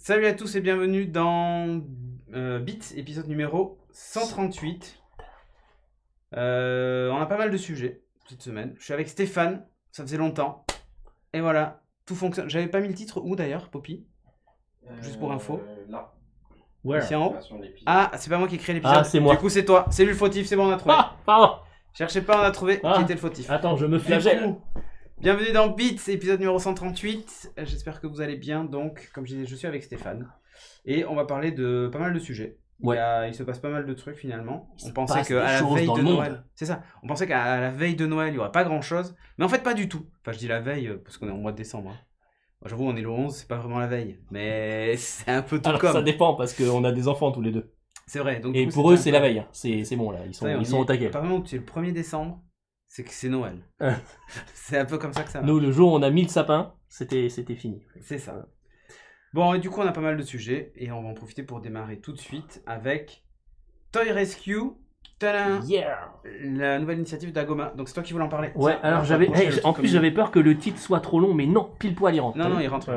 Salut à tous et bienvenue dans Bits, épisode numéro 138. On a pas mal de sujets cette semaine. Je suis avec Stéphane, ça faisait longtemps. Et voilà, tout fonctionne. J'avais pas mis le titre où d'ailleurs, Poppy? Juste pour info. Là. Ouais. Ici en haut. Ah, c'est pas moi qui ai créé l'épisode. Ah, c'est moi. Du coup, c'est toi. C'est lui le fautif, c'est bon, on a trouvé. Ah, pardon. Cherchez pas, on a trouvé qui était le fautif. Attends, je me Du flagelle. coup, bienvenue dans Bits, épisode numéro 138. J'espère que vous allez bien. Donc, comme je disais, je suis avec Stéphane. Et on va parler de pas mal de sujets. Ouais. Il se passe pas mal de trucs finalement. On se pensait passe qu'à des la choses veille dans de le monde. Noël. C'est ça. On pensait qu'à la veille de Noël, il y aurait pas grand chose. Mais en fait, pas du tout. Enfin, je dis la veille parce qu'on est au mois de décembre. Hein. Moi, j'avoue, on est le 11, c'est pas vraiment la veille. Mais c'est un peu tout Alors comme. ça dépend parce qu'on a des enfants tous les deux. C'est vrai. Donc, Et du coup, pour eux, un c'est peu- la veille. C'est bon là, ils sont au taquet. Apparemment, c'est le 1er décembre, c'est que c'est Noël. C'est un peu comme ça que ça marche. Nous, le jour où on a mis le sapin, c'était fini. C'est ça. Bon, et du coup, on a pas mal de sujets et on va en profiter pour démarrer tout de suite avec Toy Rescue. Tadam, Yeah. la nouvelle initiative d'Agoma. Donc, c'est toi qui voulais en parler. Ouais, Tiens, alors on va j'avais, approcher le en truc plus comme- j'avais peur que le titre soit trop long, mais non, pile poil il rentre. Non, non, il rentre.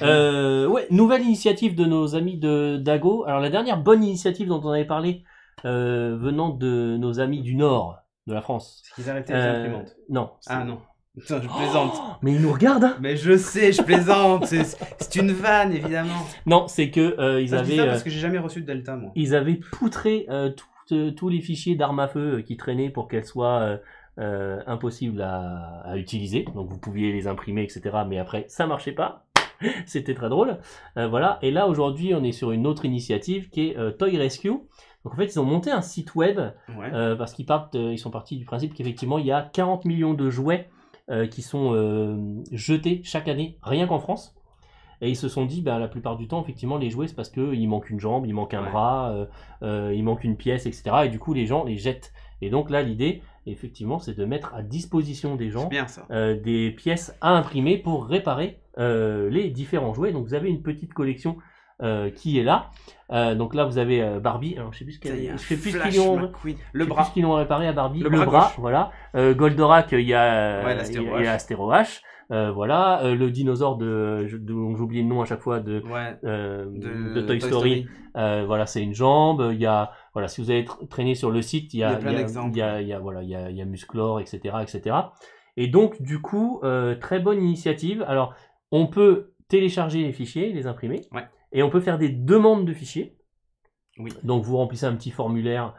Ouais, nouvelle initiative de nos amis de d'Ago. Alors la dernière bonne initiative dont on avait parlé, venant de nos amis du nord de la France. C'est qu'ils arrêtaient les imprimantes. Non. Ah non. Putain, je plaisante. Oh, mais ils nous regardent. Hein. Mais je sais, je plaisante. C'est une vanne, évidemment. Non, c'est que ils Ça, je dis ça avaient. parce que j'ai jamais reçu de Delta, moi. Ils avaient poutré tous les fichiers d'armes à feu qui traînaient pour qu'elles soient impossibles à utiliser. Donc vous pouviez les imprimer, etc. Mais après, ça marchait pas. C'était très drôle. Voilà. Et là, aujourd'hui, on est sur une autre initiative qui est Toy Rescue. Donc en fait, ils ont monté un site web Ouais. parce ils sont partis du principe qu'effectivement, il y a 40 millions de jouets qui sont jetés chaque année, rien qu'en France. Et ils se sont dit, bah, la plupart du temps, effectivement, les jouets, c'est parce qu'il manque une jambe, il manque un Ouais. bras, il manque une pièce, etc. Et du coup, les gens les jettent. Et donc là, l'idée, effectivement, c'est de mettre à disposition des C'est gens bien ça. des pièces à imprimer pour réparer les différents jouets. Donc vous avez une petite collection qui est là. Donc là, vous avez Barbie. Alors, je sais plus ce Ça y est, qu'elle un je sais plus ce Flash qu'ils ont. McQueen. Le Je sais bras. plus ce qu'ils ont réparé à Barbie. Le Le bras bras, gauche. voilà. Goldorak, il y a Ouais, l'Astéro il y a Astéro H. Voilà. Le dinosaure dont j'oublie le nom à chaque fois de Ouais. de Toy Story. Voilà, c'est une jambe. Il y a, voilà, si vous avez traîné sur le site, il y a plein d'exemples. voilà, il y a Musclor, etc., etc. Et donc, du coup, très bonne initiative. Alors, on peut télécharger les fichiers, les imprimer. Ouais. Et on peut faire des demandes de fichiers. Oui. Donc, vous remplissez un petit formulaire.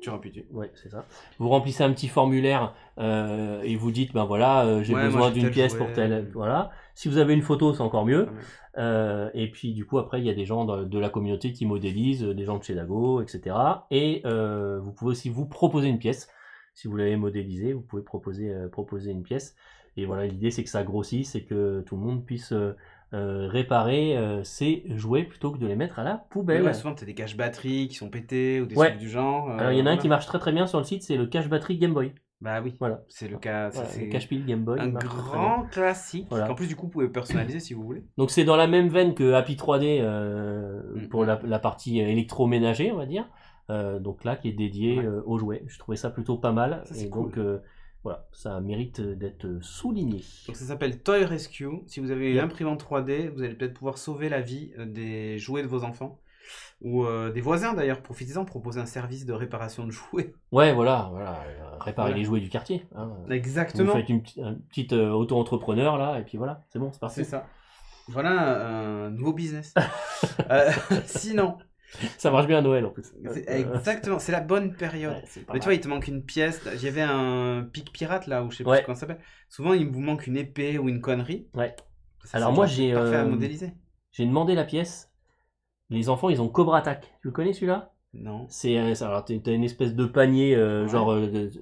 Tu réputes. Ouais, c'est ça. Vous remplissez un petit formulaire et vous dites, ben voilà, j'ai Ouais, moi, besoin j'ai d'une tel pièce jouet. pour telle. Voilà. Si vous avez une photo, c'est encore mieux. Ouais. Et puis du coup après il y a des gens de la communauté qui modélisent, des gens de chez Dago, etc. Et vous pouvez aussi vous proposer une pièce. Si vous l'avez modélisé, vous pouvez proposer une pièce. Et voilà, l'idée c'est que ça grossisse et que tout le monde puisse réparer ses jouets plutôt que de les mettre à la Mais poubelle. ouais, souvent, t'as des caches batteries qui sont pétées ou des Ouais. trucs du genre. Alors il y en a un voilà. qui marche très très bien sur le site, c'est le cache batterie Game Boy. Bah oui. Voilà. C'est le cas. ça, Voilà, c'est le cache pile Game Boy. un il marche très, très bien. grand classique. Voilà. Qu'en plus, du coup, vous pouvez personnaliser si vous voulez. Donc c'est dans la même veine que Happy 3D pour Mhm. la partie électroménager, on va dire. Donc là, qui est dédié Ouais. aux jouets. Je trouvais ça plutôt pas mal. Ça, c'est et cool. donc voilà, ça mérite d'être souligné. Donc ça s'appelle Toy Rescue. Si vous avez une Yep. imprimante 3D, vous allez peut-être pouvoir sauver la vie des jouets de vos enfants. Ou des voisins d'ailleurs. Profitez-en, proposez un service de réparation de jouets. Ouais, voilà, réparer Voilà. les jouets du quartier. Hein. Exactement. Vous faites un petite auto-entrepreneur là, et puis voilà, c'est bon, c'est parti. C'est ça. Voilà un nouveau business. Sinon, Ça marche bien à Noël en plus. exactement, c'est la bonne période. Ouais, c'est pas Mais tu mal. vois, il te manque une pièce. J'avais un pic pirate là, ou je sais plus Ouais. comment ça s'appelle. Souvent, il vous manque une épée ou une connerie. Ouais. Ça, Alors c'est moi, genre j'ai, parfait à modéliser. J'ai demandé la pièce. Les enfants, ils ont Cobra Attack. Tu le connais celui-là? Non. Alors t'as une espèce de panier Ouais. genre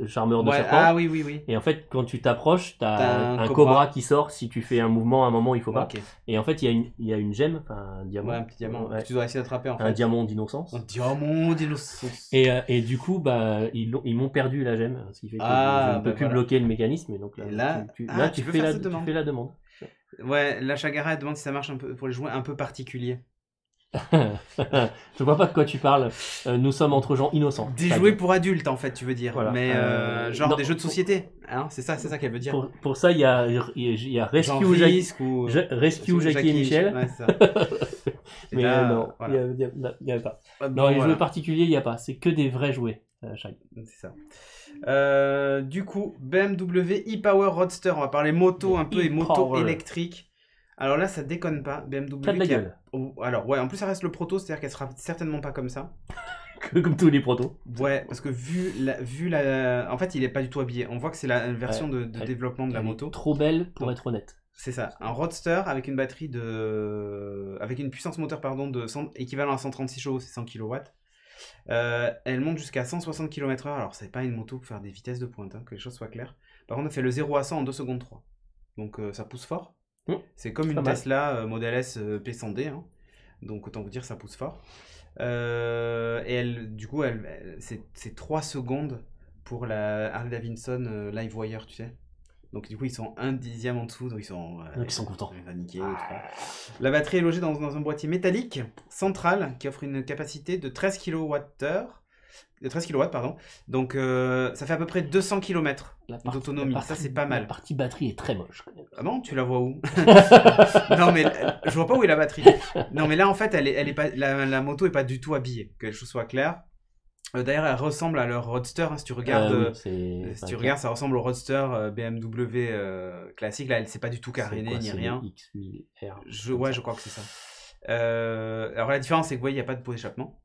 charmeur de Ouais, serpent. ah oui, oui, oui. Et en fait, quand tu t'approches, T'as t'as un un cobra. cobra qui sort si tu fais un mouvement à un moment, il faut pas. Ok. Et en fait, il y a une gemme, enfin un diamant. Ouais, un petit diamant. Ouais. Que tu dois essayer d'attraper en fait. Un diamant d'innocence. Un diamant d'innocence. Et du coup, bah, ils m'ont perdu la gemme, ce qui fait que Ah, je ne peux bah plus voilà. bloquer le mécanisme. Et donc là, Et là- tu ah, tu peux faire cette tu demande. fais la demande. Ouais, la Chagara elle demande si ça marche un peu pour les jouets un peu particuliers. Je vois pas de quoi tu parles. Nous sommes entre gens innocents. Des jouets pour adultes, en fait, tu veux dire. Voilà. Mais genre non, des jeux de société. Hein, c'est ça qu'elle veut dire. Pour ça, il y a Genre Rescue, Risk ou... Rescue Jackie et Michel. Ouais, c'est ça. Mais là, non, voilà. il y a pas. Bon, Non, les voilà. jouets particuliers, il n'y a pas. C'est que des vrais jouets. Chaque. C'est ça. Du coup, BMW e-Power Roadster. On va parler moto un peu et moto E-Power. électrique. Alors là, ça déconne pas. BMW. Pas de la qui a- gueule. Oh, alors, ouais, en plus, ça reste le proto, c'est-à-dire qu'elle sera certainement pas comme ça. Comme tous les protos. Ouais, parce que en fait, il est pas du tout habillé. On voit que c'est la version de elle- développement de la Elle est moto. trop belle pour Donc, être honnête. C'est ça, un Roadster avec une batterie avec une puissance moteur pardon équivalent à 136 chevaux, c'est 100 kW. Elle monte jusqu'à 160 km/h. Alors c'est pas une moto pour faire des vitesses de pointe, hein, que les choses soient claires. Par contre, elle fait le 0 à 100 en 2 secondes 3. Donc ça pousse fort. C'est comme une pas mal. Tesla Model S P100D. Hein. Donc autant vous dire, ça pousse fort. Et du coup, c'est 3 secondes pour la Harley Davidson Livewire, tu sais. Donc du coup, ils sont 1/10 en dessous, donc ils sont contents. ils vont niquer, la batterie est logée dans un boîtier métallique central qui offre une capacité de 13 kWh. De 13 kW, pardon. Donc ça fait à peu près 200 km d'autonomie. Ça, c'est pas mal. La partie batterie est très moche. Quand même. Ah bon, tu la vois où? Non, mais je vois pas où est la batterie. Non, mais là, en fait, elle est pas, la moto est pas du tout habillée, que les choses soient claires. D'ailleurs, elle ressemble à leur Roadster. Hein, si tu regardes, regardes, ça ressemble au Roadster BMW classique. Là, c'est pas du tout caréné ni rien. X1000R. Je crois que c'est ça. Alors la différence, c'est que vous voyez, il n'y a pas de pot d'échappement.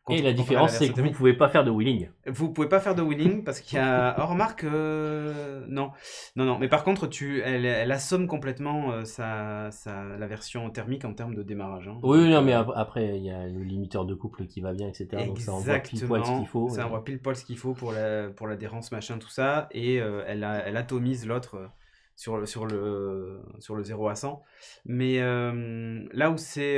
Et la différence, c'est que vous ne pouvez pas faire de wheeling. Vous pouvez pas faire de wheeling parce qu'il y a. Oh, remarque, non. Mais par contre, elle assomme complètement la version thermique en termes de démarrage. Hein. Oui, non, mais après, il y a le limiteur de couple qui va bien, etc. Donc ça envoie pile poil ce qu'il faut. Ça envoie pile poil ce qu'il faut pour l'adhérence, machin, tout ça. Et elle atomise l'autre. Sur le 0 à 100. Mais là où c'est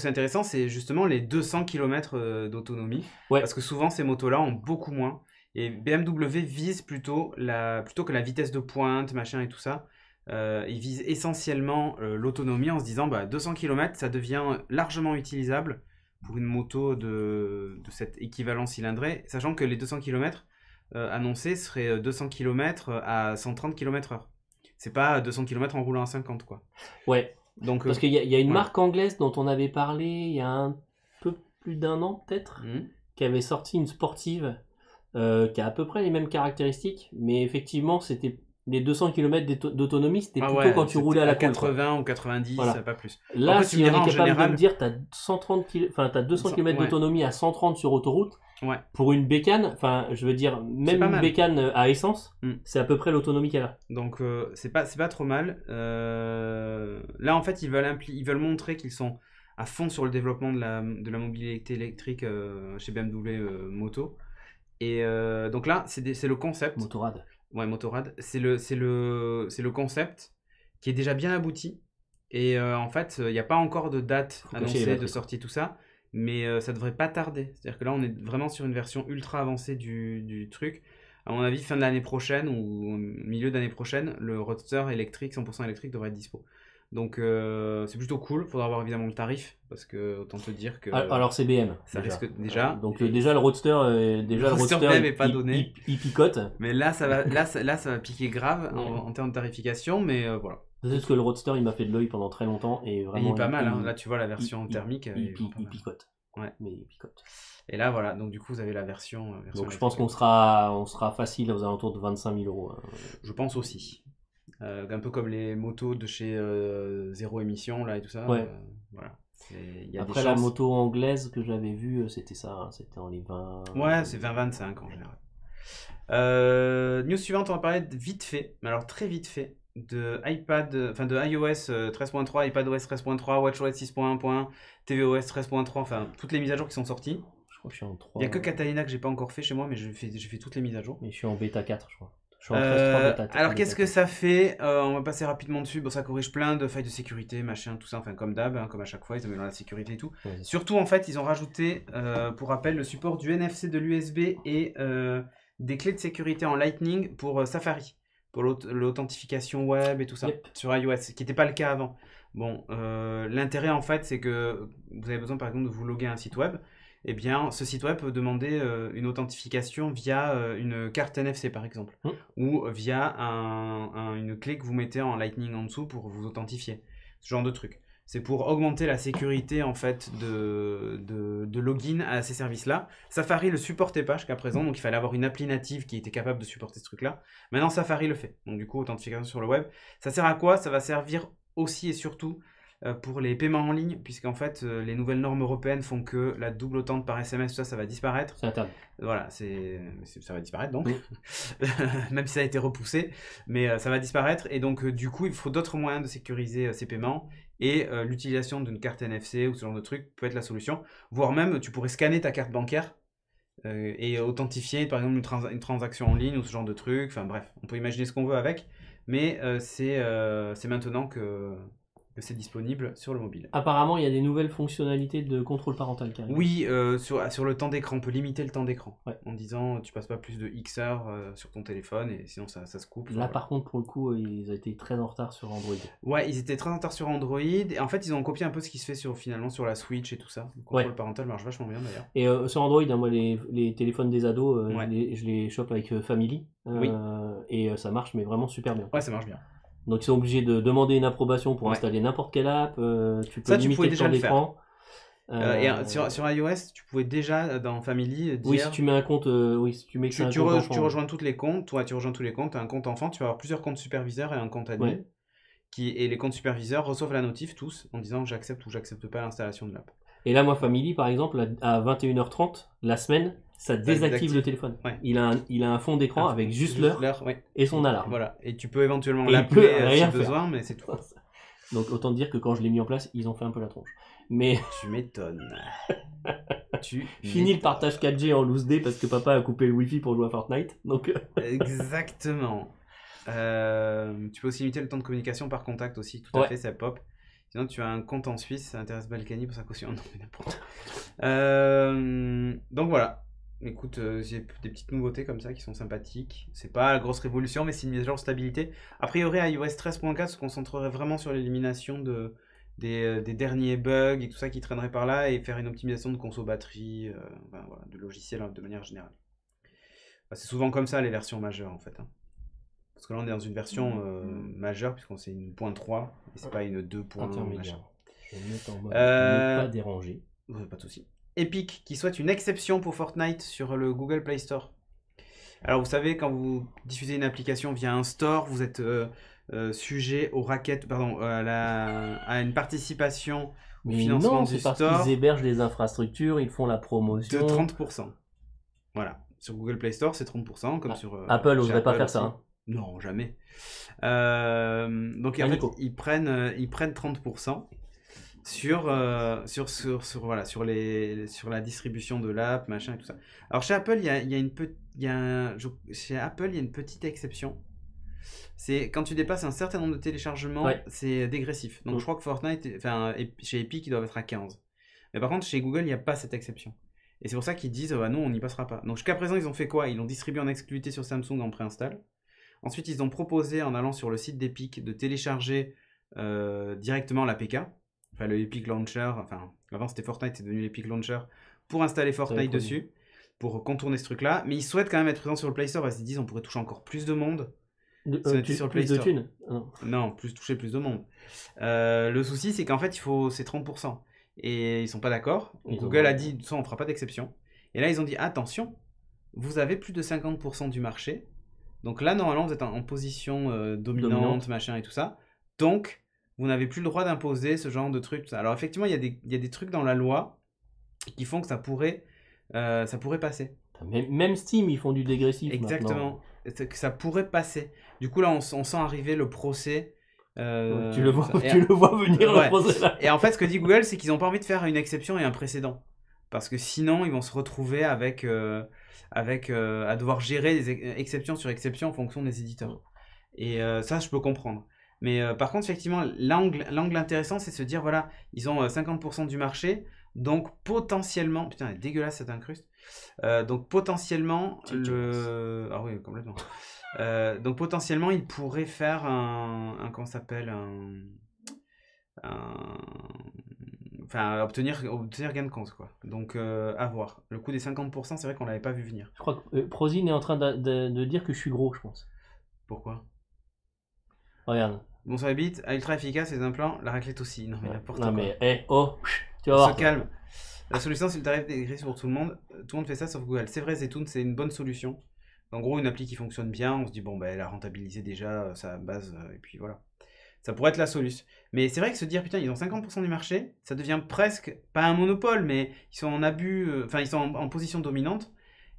intéressant, c'est justement les 200 km d'autonomie. Ouais. Parce que souvent, ces motos-là ont beaucoup moins. Et BMW vise plutôt que la vitesse de pointe, machin et tout ça. Ils visent essentiellement l'autonomie en se disant 200 km, ça devient largement utilisable pour une moto de cet équivalent cylindré. Sachant que les 200 km annoncés seraient 200 km à 130 km/h. C'est pas 200 km en roulant à 50, quoi. Ouais. Donc, parce qu'il y a une marque anglaise dont on avait parlé il y a un peu plus d'1 an, peut-être, qui avait sorti une sportive qui a à peu près les mêmes caractéristiques, mais effectivement, c'était les 200 km d'autonomie, c'était plutôt quand tu roulais à la 80 ou 90, voilà. Pas plus. Là, après, si on est capable de me dire, t'as 200 km d'autonomie à 130 sur autoroute, pour une bécane, enfin, je veux dire, même une bécane à essence, c'est à peu près l'autonomie qu'elle a. Donc, c'est pas trop mal. Là, en fait, ils veulent montrer qu'ils sont à fond sur le développement de la mobilité électrique chez BMW Moto. Et donc là, c'est le concept. Motorrad. Ouais, Motorrad. C'est le concept qui est déjà bien abouti. Et en fait, il n'y a pas encore de date annoncée de sortie, tout ça. Mais ça devrait pas tarder. C'est-à-dire que là, on est vraiment sur une version ultra avancée du truc. À mon avis, fin de l'année prochaine ou milieu d'année prochaine, le Roadster électrique, 100% électrique, devrait être dispo. Donc c'est plutôt cool. Faudra voir évidemment le tarif parce que autant te dire que. Alors c'est BM. Ça risque déjà. Donc déjà le Roadster, le Roadster n'est pas donné. Il picote. Mais là ça va piquer grave en termes de tarification, mais voilà. Peut-être que le Roadster il m'a fait de l'œil pendant très longtemps et vraiment. Il est pas mal. Hein. Là tu vois la version thermique. Il picote. Ouais. Mais il picote. Et là voilà. Donc du coup vous avez la version. Donc je pense qu'on sera facile aux alentours de 25 000 €. Hein. Je pense aussi. Un peu comme les motos de chez Zéro Émission là et tout ça. Ouais. Voilà. Après la moto anglaise que j'avais vue, c'était ça, hein, c'était dans les 20. Ouais, c'est 20-25 en général. News suivante, on va parler vite fait, mais alors très vite fait, de iOS 13.3, iPadOS 13.3, WatchOS 6.1.1, tvOS 13.3, enfin toutes les mises à jour qui sont sorties. Je crois que je suis en 3. Il n'y a que Catalina que j'ai pas encore fait chez moi, mais j'ai fait toutes les mises à jour. Mais je suis en bêta 4, je crois. Je suis en 13.3 bêta 4. Alors qu'est-ce que ça fait? On va passer rapidement dessus. Bon, ça corrige plein de failles de sécurité, machin, tout ça, enfin comme d'hab, hein, comme à chaque fois, ils améliorent la sécurité et tout. Ouais, surtout en fait, ils ont rajouté, pour rappel, le support du NFC, de l'USB et des clés de sécurité en Lightning pour Safari. pour l'authentification web et tout ça, Yep. sur iOS, ce qui n'était pas le cas avant. Bon, l'intérêt en fait, c'est que vous avez besoin par exemple de vous loguer à un site web. Eh bien, ce site web peut demander une authentification via une carte NFC par exemple, ou via une clé que vous mettez en Lightning en dessous pour vous authentifier. Ce genre de truc. C'est pour augmenter la sécurité en fait de login à ces services-là. Safari le supportait pas jusqu'à présent, donc il fallait avoir une appli native qui était capable de supporter ce truc-là. Maintenant, Safari le fait. Donc du coup, authentification sur le web. Ça sert à quoi? Ça va servir aussi et surtout pour les paiements en ligne, puisqu'en fait, les nouvelles normes européennes font que la double authente par SMS, ça va disparaître. C'est interdit. Voilà, ça va disparaître donc, même si ça a été repoussé, mais ça va disparaître. Et donc, du coup, il faut d'autres moyens de sécuriser ces paiements. Et l'utilisation d'une carte NFC ou ce genre de truc peut être la solution. Voire même, tu pourrais scanner ta carte bancaire et authentifier, par exemple, une transaction en ligne ou ce genre de truc. Enfin bref, on peut imaginer ce qu'on veut avec. Mais c'est maintenant que c'est disponible sur le mobile. Apparemment, il y a des nouvelles fonctionnalités de contrôle parental qui arrivent. Oui, sur le temps d'écran, on peut limiter le temps d'écran. Ouais. En disant, tu passes pas plus de X heures sur ton téléphone, et sinon ça se coupe. Là, par contre, pour le coup, ils ont été très en retard sur Android. Ouais, ils étaient très en retard sur Android, et en fait, ils ont copié un peu ce qui se fait finalement sur la Switch et tout ça. Le contrôle parental marche vachement bien d'ailleurs. Et sur Android, moi, les téléphones des ados, Ouais. je les chope avec Family, Oui. et ça marche, mais vraiment super bien. Ouais, ça marche bien. Donc ils sont obligés de demander une approbation pour installer n'importe quelle app. Tu peux limiter le temps d'écran. Et sur iOS, tu pouvais déjà dans Family dire... Oui, si tu mets un compte, si tu mets tu rejoins tous les comptes. Toi, tu rejoins tous les comptes. Tu as un compte enfant. Tu vas avoir plusieurs comptes superviseurs et un compte admin. Ouais. Et les comptes superviseurs reçoivent la notif tous en disant j'accepte ou j'accepte pas l'installation de l'app. Et là, moi, Family, par exemple, à 21h30 la semaine, ça désactive le téléphone. Ouais. Il a un fond d'écran avec juste l'heure et son alarme. Voilà. Et tu peux éventuellement l'appeler si besoin, mais c'est tout. Donc autant dire que quand je l'ai mis en place, ils ont fait un peu la tronche. Mais tu m'étonnes. Fini le partage 4G en loose day parce que papa a coupé le Wi-Fi pour jouer à Fortnite. Donc exactement. Tu peux aussi limiter le temps de communication par contact aussi, tout à fait, ça pop. Sinon, tu as un compte en Suisse, ça intéresse Balkany pour sa caution. Non, mais n'importe. Donc voilà. Écoute, j'ai des petites nouveautés comme ça qui sont sympathiques. C'est pas la grosse révolution, mais c'est une mise à jour stabilité. A priori, iOS 13.4 se concentrerait vraiment sur l'élimination des derniers bugs et tout ça qui traîneraient par là et faire une optimisation de conso batterie, voilà, de logiciels de manière générale. C'est souvent comme ça les versions majeures en fait. Parce que là on est dans une version majeure puisqu'on c'est une .3 et c'est pas une 2. Intermédiaire. Je vais mettre en mode ne pas déranger. Pas de souci. Epic qui souhaite une exception pour Fortnite sur le Google Play Store. Alors vous savez, quand vous diffusez une application via un store, vous êtes sujet aux raquettes, à une participation au financement du store. Parce qu'ils hébergent les infrastructures, ils font la promotion. De 30%. Voilà. Sur Google Play Store, c'est 30%, comme sur Apple n'oserait pas faire ça. Hein. Non, jamais. Donc en fait, ils prennent 30% sur la distribution de l'app, machin et tout ça. Alors chez Apple, il y a une petite exception. C'est quand tu dépasses un certain nombre de téléchargements, c'est dégressif. Donc je crois que Fortnite, chez Epic, ils doivent être à 15. Mais par contre, chez Google, il n'y a pas cette exception. Et c'est pour ça qu'ils disent, non, on n'y passera pas. Donc jusqu'à présent, ils ont fait quoi? Ils l'ont distribué en exclusivité sur Samsung en préinstall. Ensuite, ils ont proposé, en allant sur le site d'Epic, de télécharger directement l'APK. Enfin, le Epic Launcher. Enfin, avant c'était Fortnite, c'est devenu l'Epic Launcher. Pour installer Fortnite dessus. Pour contourner ce truc-là. Mais ils souhaitent quand même être présents sur le Play Store parce qu'ils disent on pourrait toucher encore plus de monde. Sur le Play Store. De thunes non, toucher plus de monde. Le souci, c'est qu'en fait, c'est 30%. Et ils sont pas d'accord. Google a dit, ça, on fera pas d'exception. Et là, ils ont dit, attention, vous avez plus de 50% du marché. Donc là, normalement, vous êtes en position dominante, machin et tout ça. Donc, vous n'avez plus le droit d'imposer ce genre de trucs. Alors, effectivement, il y a des trucs dans la loi qui font que ça pourrait passer. Même Steam, ils font du dégressif. Exactement. Que ça pourrait passer. Du coup, là, on sent arriver le procès. Tu le vois venir le procès là. Et en fait, ce que dit Google, c'est qu'ils n'ont pas envie de faire une exception et un précédent. Parce que sinon, ils vont se retrouver à devoir gérer des exceptions sur exceptions en fonction des éditeurs. Et ça, je peux comprendre. Mais par contre, effectivement, l'angle intéressant, c'est de se dire, voilà, ils ont 50% du marché, donc potentiellement... Putain, elle est dégueulasse cette incruste. Donc potentiellement, ah oui, complètement. Donc potentiellement, il pourrait faire comment ça s'appelle, enfin, obtenir gain de cause, quoi. Donc, à voir. Le coup des 50%, c'est vrai qu'on l'avait pas vu venir. Je crois que Prozine est en train de dire que je suis gros, je pense. Pourquoi? Regarde. Bon sur les bites, ultra efficace, les implants, la raclette aussi. Non, mais n'importe quoi. Non, mais, tu vas On voir. se calme. La solution, c'est le tarif dégressif pour tout le monde. Tout le monde fait ça sauf Google. C'est vrai, Zetoun, c'est une bonne solution. En gros, une appli qui fonctionne bien, on se dit, bon, ben, elle a rentabilisé déjà sa base, et puis voilà. Ça pourrait être la solution. Mais c'est vrai que se dire, putain, ils ont 50% du marché, ça devient presque, pas un monopole, mais ils sont en abus, enfin, ils sont en position dominante,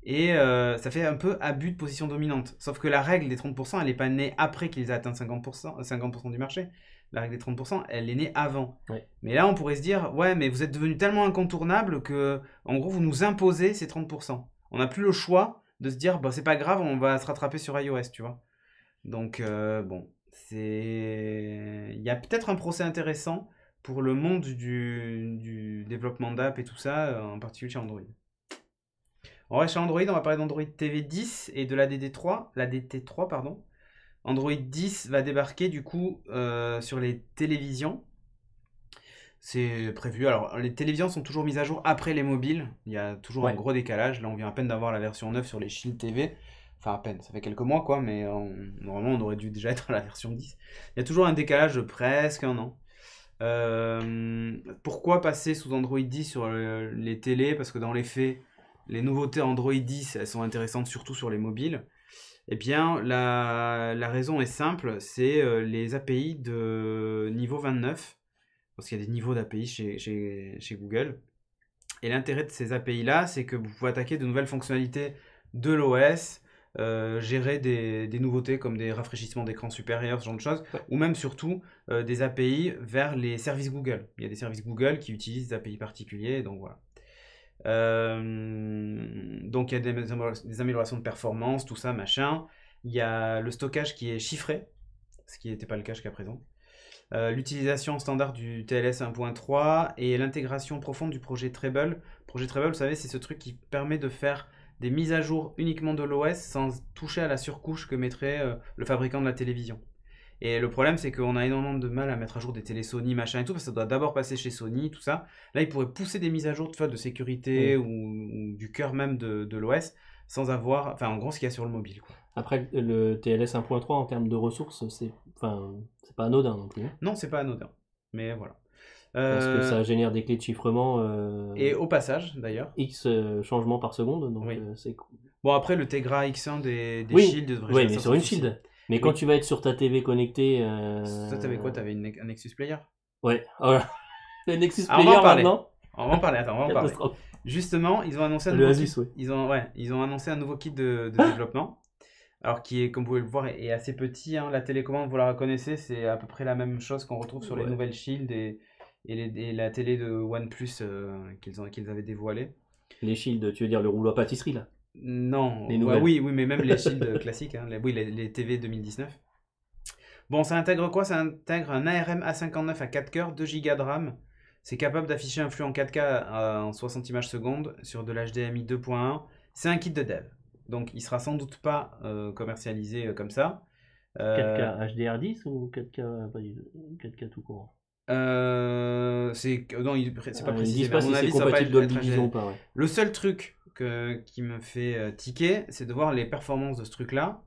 et ça fait un peu abus de position dominante. Sauf que la règle des 30%, elle n'est pas née après qu'ils aient atteint 50% du marché. La règle des 30%, elle est née avant. Ouais. Mais là, on pourrait se dire, ouais, mais vous êtes devenu tellement incontournable que, en gros, vous nous imposez ces 30%. On n'a plus le choix de se dire, bah, c'est pas grave, on va se rattraper sur iOS, tu vois. Donc, bon, il y a peut-être un procès intéressant pour le monde du développement d'app et tout ça, en particulier chez Android. On reste chez Android, on va parler d'Android TV 10 et de l'ADT3, pardon. Android 10 va débarquer du coup sur les télévisions. C'est prévu. Alors, les télévisions sont toujours mises à jour après les mobiles. Il y a toujours un gros décalage. Là, on vient à peine d'avoir la version 9 sur les Shield TV. Enfin, à peine, ça fait quelques mois, quoi, mais normalement, on aurait dû déjà être à la version 10. Il y a toujours un décalage de presque un an. Pourquoi passer sous Android 10 sur les télés? Parce que dans les faits, les nouveautés Android 10, elles sont intéressantes surtout sur les mobiles. Eh bien, la raison est simple, c'est les API de niveau 29, parce qu'il y a des niveaux d'API chez Google. Et l'intérêt de ces API-là, c'est que vous pouvez attaquer de nouvelles fonctionnalités de l'OS, gérer des nouveautés comme des rafraîchissements d'écran supérieurs, ce genre de choses, ou même surtout des API vers les services Google. Il y a des services Google qui utilisent des API particuliers, donc voilà. Donc il y a des améliorations de performance, tout ça, machin. Il y a le stockage qui est chiffré, ce qui n'était pas le cas jusqu'à présent. L'utilisation standard du TLS 1.3 et l'intégration profonde du projet Treble. Projet Treble, vous savez, c'est ce truc qui permet de faire des mises à jour uniquement de l'OS sans toucher à la surcouche que mettrait le fabricant de la télévision. Et le problème, c'est qu'on a énormément de mal à mettre à jour des télé Sony, machin et tout, parce que ça doit d'abord passer chez Sony, tout ça. Là, ils pourraient pousser des mises à jour de sécurité ou du cœur même de l'OS sans avoir, enfin, en gros, ce qu'il y a sur le mobile, quoi. Après, le TLS 1.3 en termes de ressources, c'est pas anodin non plus. Non, c'est pas anodin. Mais voilà. Parce que ça génère des clés de chiffrement. Et au passage, d'ailleurs. X changements par seconde, donc oui. c'est cool. Bon, après, le Tegra X1 des Shield devrait oui, mais sur une Shield. Mais quand tu vas être sur ta TV connectée. Toi, t'avais quoi? T'avais un Nexus Player? Ouais, voilà. Le Nexus Player maintenant. On va en parler, attends, on va en parler. Justement, ils ont annoncé un nouveau kit. Ils ont annoncé un nouveau kit de développement. Alors, qui est, comme vous pouvez le voir, est assez petit. Hein. La télécommande, vous la reconnaissez, c'est à peu près la même chose qu'on retrouve sur les nouvelles Shield et la télé de OnePlus qu'ils avaient dévoilée. Les Shield, tu veux dire le rouleau à pâtisserie là? Non, oui, mais même les Shield classiques, hein, les TV 2019. Bon, ça intègre quoi? Ça intègre un ARM A59 à 4 cœurs, 2 Go de RAM. C'est capable d'afficher un flux en 4K en 60 images secondes sur de l'HDMI 2.1. C'est un kit de dev. Donc, il sera sans doute pas commercialisé comme ça. 4K HDR10 ou 4K tout court? Non, c'est pas précisé. Ils disent pas si c'est compatible Dolby Vision ou pas. Ouais. Le seul truc qui me fait tiquer, c'est de voir les performances de ce truc-là.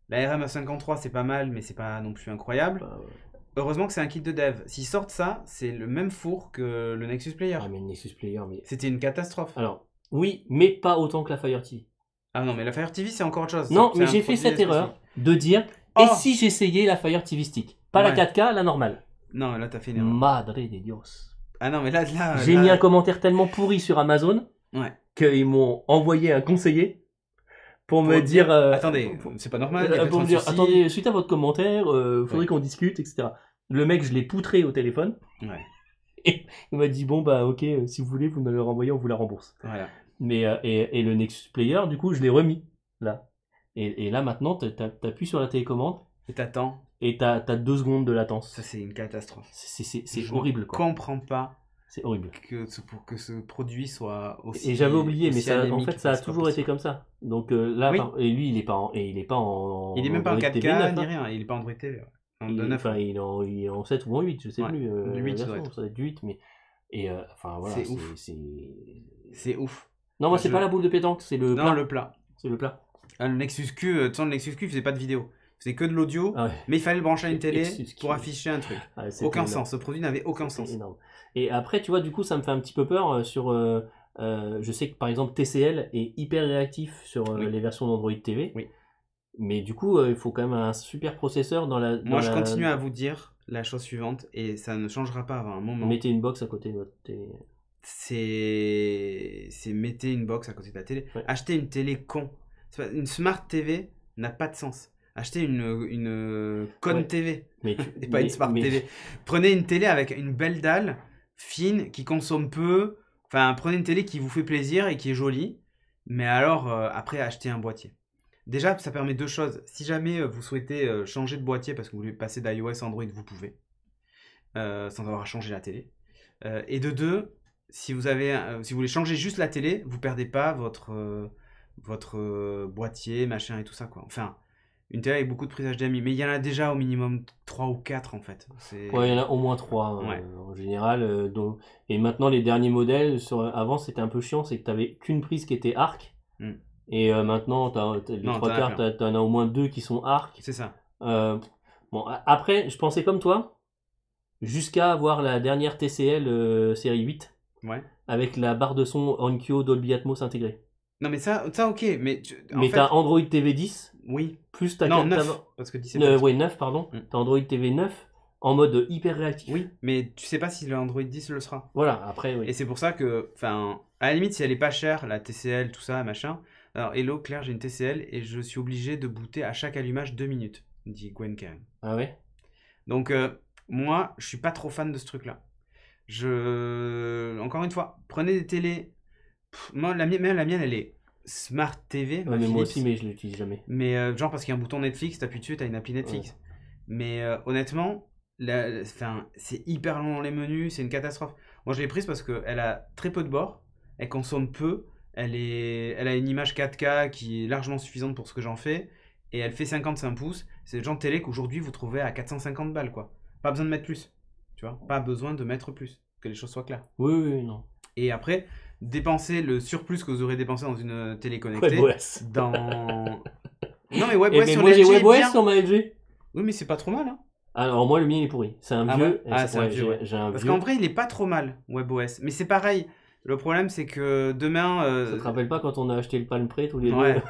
La RM A53, c'est pas mal, mais c'est pas non plus incroyable. Heureusement que c'est un kit de dev. S'ils sortent ça, c'est le même four que le Nexus Player. Ah, mais le Nexus Player, c'était une catastrophe. Alors, oui, mais pas autant que la Fire TV. Ah non, mais la Fire TV, c'est encore autre chose. Non, mais j'ai fait cette erreur de dire et si j'essayais la Fire TV Stick? Pas la 4K, la normale. Non, là, t'as fait une erreur. Madre de Dios. Ah non, mais là j'ai mis un commentaire tellement pourri sur Amazon qu'ils m'ont envoyé un conseiller pour me dire attendez, c'est pas normal. Pour me dire attendez, suite à votre commentaire, faudrait qu'on discute, etc. Le mec, je l'ai poutré au téléphone. Et il m'a dit bon bah ok, si vous voulez, vous me le renvoyez, on vous la rembourse. Voilà. Mais et le Nexus Player, du coup, je l'ai remis là. Et là maintenant, t'appuies sur la télécommande. Et t'attends. Et t'as 2 secondes de latence. Ça, c'est une catastrophe. C'est horrible, quoi. Je comprends pas C'est horrible. pour que ce produit soit aussi. Et j'avais oublié, mais aussi ça, en anémique, fait, ça a c'est pas toujours été possible. comme ça. Donc là, Oui. et lui, il est pas en, Il est même pas en Android 4K TV 9, ni hein. rien, il est pas Android TV. Ouais. En Il, 9, enfin, il est en 7 ou en 8, je sais Ouais, plus. du 8, la ça doit version, être. ça doit être du 8, mais. Et enfin, voilà. C'est ouf. C'est ouf. Non, moi, Je- c'est pas la boule de pétanque, c'est le Non, plat. le plat. C'est le plat. Ah, le Nexus Q, de toute façon, le Nexus Q, il faisait pas de vidéo. Il faisait que de l'audio, Ah ouais. mais il fallait le brancher à une télé Nexus Q. pour afficher un truc. Ah, c'était Aucun énorme. sens. Ce produit n'avait aucun C'était sens. énorme. Et après, tu vois, du coup, ça me fait un petit peu peur sur. Je sais que par exemple, TCL est hyper réactif sur Oui. les versions d'Android TV. Oui. Mais du coup, il faut quand même un super processeur dans la. Moi, je continue à vous dire la chose suivante, et ça ne changera pas avant un moment. Mettez une box à côté de votre télé. C'est mettez une box à côté de la télé. Ouais. Achetez une télé con. Une Smart TV n'a pas de sens. Achetez une Con Ouais. TV Mais et pas une Smart TV. Prenez une télé avec une belle dalle, fine, qui consomme peu. Enfin, prenez une télé qui vous fait plaisir et qui est jolie. Mais alors, après, achetez un boîtier. Déjà, ça permet deux choses. Si jamais vous souhaitez changer de boîtier parce que vous voulez passer d'iOS à Android, vous pouvez. Sans avoir à changer la télé. Et de deux, si vous voulez changer juste la télé, vous perdez pas votre boîtier, machin et tout ça, quoi. Enfin, une télé avec beaucoup de prises HDMI, mais il y en a déjà au minimum 3 ou 4 en fait. Ouais, il y en a au moins 3 Ouais. en général. Et maintenant, les derniers modèles, avant c'était un peu chiant, c'est que tu n'avais qu'une prise qui était arc. Mm. Et maintenant, les Non, 3 t'en as quarts, plein. tu en as au moins 2 qui sont arc. C'est ça. Bon, après, je pensais comme toi, jusqu'à avoir la dernière TCL série 8, Ouais. avec la barre de son Onkyo Dolby Atmos intégrée. Non, mais ça ok, mais en Mais fait, t'as Android TV 10, oui. plus ta Non, ta- 9, parce que 10 c'est pas ouais, 9, pardon. Mm. T'as Android TV 9 en mode hyper réactif. Oui, mais tu sais pas si le Android 10 le sera. Voilà, après, oui. Et c'est pour ça que, enfin, à la limite, si elle est pas chère, la TCL, tout ça, machin. Alors, hello, Claire, j'ai une TCL et je suis obligé de booter à chaque allumage 2 minutes, dit Gwen Karen. Ah ouais? Donc, moi, je suis pas trop fan de ce truc-là. Encore une fois, prenez des télés. Moi, la mienne, elle est Smart TV. ma Ouais, mais moi Philips. aussi, mais je l'utilise jamais. Mais genre, parce qu'il y a un bouton Netflix, t'appuies dessus, t'as une appli Netflix. Mais honnêtement, c'est hyper long dans les menus, c'est une catastrophe. Moi, je l'ai prise parce qu'elle a très peu de bords, elle consomme peu, elle a une image 4K qui est largement suffisante pour ce que j'en fais, et elle fait 55 pouces. C'est le genre de télé qu'aujourd'hui vous trouvez à 450 balles, quoi. Pas besoin de mettre plus, tu vois, pas besoin de mettre plus, que les choses soient claires. Oui, oui, non. Et après, dépenser le surplus que vous aurez dépensé dans une télé connectée. WebOS. Dans. Non, mais WebOS Mais sur moi, les j'ai LG est WebOS bien. sur ma LG. Oui, mais c'est pas trop mal, hein. Alors, moi, le mien, il est pourri. C'est un Ah vieux. ouais Ah, c'est un vieux, ouais. J'ai un Parce vieux. qu'en vrai, il est pas trop mal, WebOS. Mais c'est pareil. Le problème, c'est que demain. Ça te rappelle pas quand on a acheté le Palm Pre tous les Ouais. deux?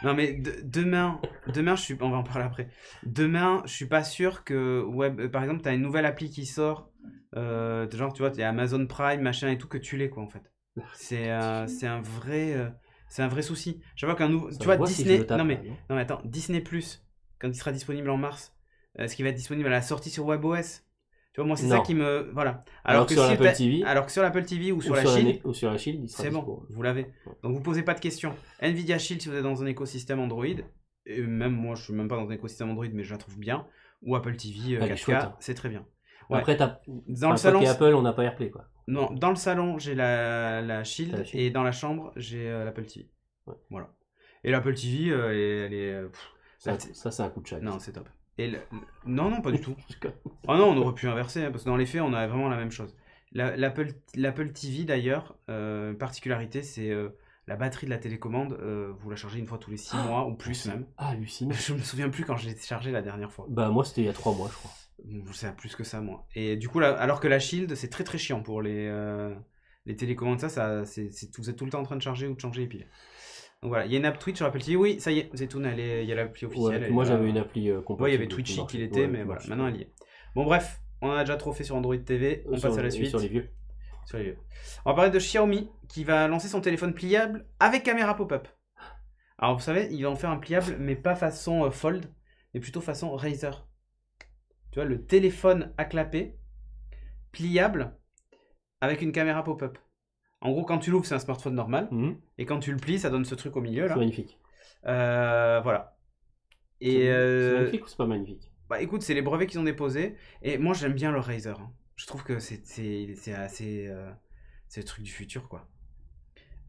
Non, mais demain, on va en parler après. Demain, je suis pas sûr que par exemple, t'as une nouvelle appli qui sort, genre, tu vois, il y a Amazon Prime, machin et tout, que tu l'aies, quoi, en fait. C'est un vrai souci. Je vois qu'un nouveau, Ça tu vois, voit si je Disney. le tape, Non mais, là, non non mais attends, Disney Plus, quand il sera disponible en mars, est-ce qu'il va être disponible à la sortie sur WebOS? Tu vois, moi, c'est ça Non. qui me, voilà. Alors que sur si l'Apple t'as- TV, alors que sur l'Apple TV ou sur la la Shield, ou sur la Shield, il sera c'est bon, dispo. vous l'avez. Ouais. Donc vous posez pas de questions. Nvidia Shield si vous êtes dans un écosystème Android, et même moi je suis même pas dans un écosystème Android mais je la trouve bien, ou Apple TV Elle est 4K, chouette, hein. c'est très bien. Ouais. Après, Dans le enfin, salon, côté Apple, on n'a pas AirPlay, quoi. non, dans le salon j'ai la Shield, La Shield. et dans la chambre j'ai l'Apple TV. Ouais. Voilà. Et l'Apple TV, elle est Ça, c'est un coup de chat. non, c'est top. Et non, pas du tout. Oh non, on aurait pu inverser, hein, parce que dans les faits, on a vraiment la même chose. L'Apple TV, d'ailleurs, particularité, c'est la batterie de la télécommande, vous la chargez une fois tous les 6 mois, ou plus même. Ah, hallucinant. Je me souviens plus quand je l'ai chargé la dernière fois. Bah, moi, c'était il y a 3 mois, je crois. C'est plus que ça, moi. Et du coup, alors que la Shield, c'est très très chiant pour les télécommandes, vous êtes tout le temps en train de charger ou de changer les piles. Donc voilà, il y a une app Twitch sur Apple TV, oui, ça y est, Zetoun, il y a l'appli officielle. Ouais, elle moi, est j'avais là. une appli compatible. Ouais, il y avait qui Twitchy marchait. qu'il était, Ouais, mais qui voilà, marchait. maintenant elle y est. Bon, bref, on en a déjà trop fait sur Android TV, on passe à la Et suite. sur les vieux. Sur les vieux. On va parler de Xiaomi qui va lancer son téléphone pliable avec caméra pop-up. Alors vous savez, ils vont en faire un pliable, mais pas façon fold, mais plutôt façon Razer. Tu vois, le téléphone à clapper, pliable, avec une caméra pop-up. En gros, quand tu l'ouvres, c'est un smartphone normal, Mhm. et quand tu le plies, ça donne ce truc au milieu là. C'est magnifique. Voilà. Et C'est magnifique ou c'est pas magnifique? bah écoute, c'est les brevets qu'ils ont déposés, et moi j'aime bien le Razer. Hein. Je trouve que c'est assez... c'est le truc du futur, quoi.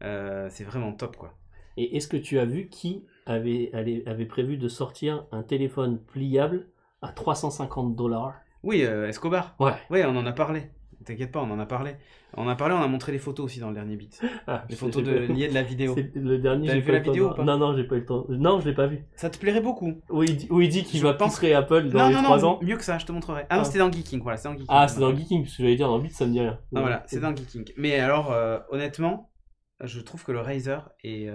C'est vraiment top, quoi. Et est-ce que tu as vu qui avait prévu de sortir un téléphone pliable à 350 $? Oui, Escobar. Ouais. Oui, on en a parlé. T'inquiète pas, on en a parlé. On a montré les photos aussi dans le dernier beat. Ah, Les photos liées de la vidéo. C'est le dernier. T'as J'ai vu pas la eu le temps vidéo de- ou pas? Non, j'ai pas eu le temps. Non, je l'ai pas vu. Ça te plairait beaucoup. Où il dit qu'il Je va pense- pousser Apple dans les 3 ans. mieux que ça, je te montrerai. Ah non, Ah. c'était dans Geeking, voilà, c'est dans Geeking. Ah, c'est dans Geeking, parce que j'allais dire dans Beat, ça me dit rien. Ah, voilà, c'est dans Geeking. Mais alors, honnêtement, je trouve que le Razer est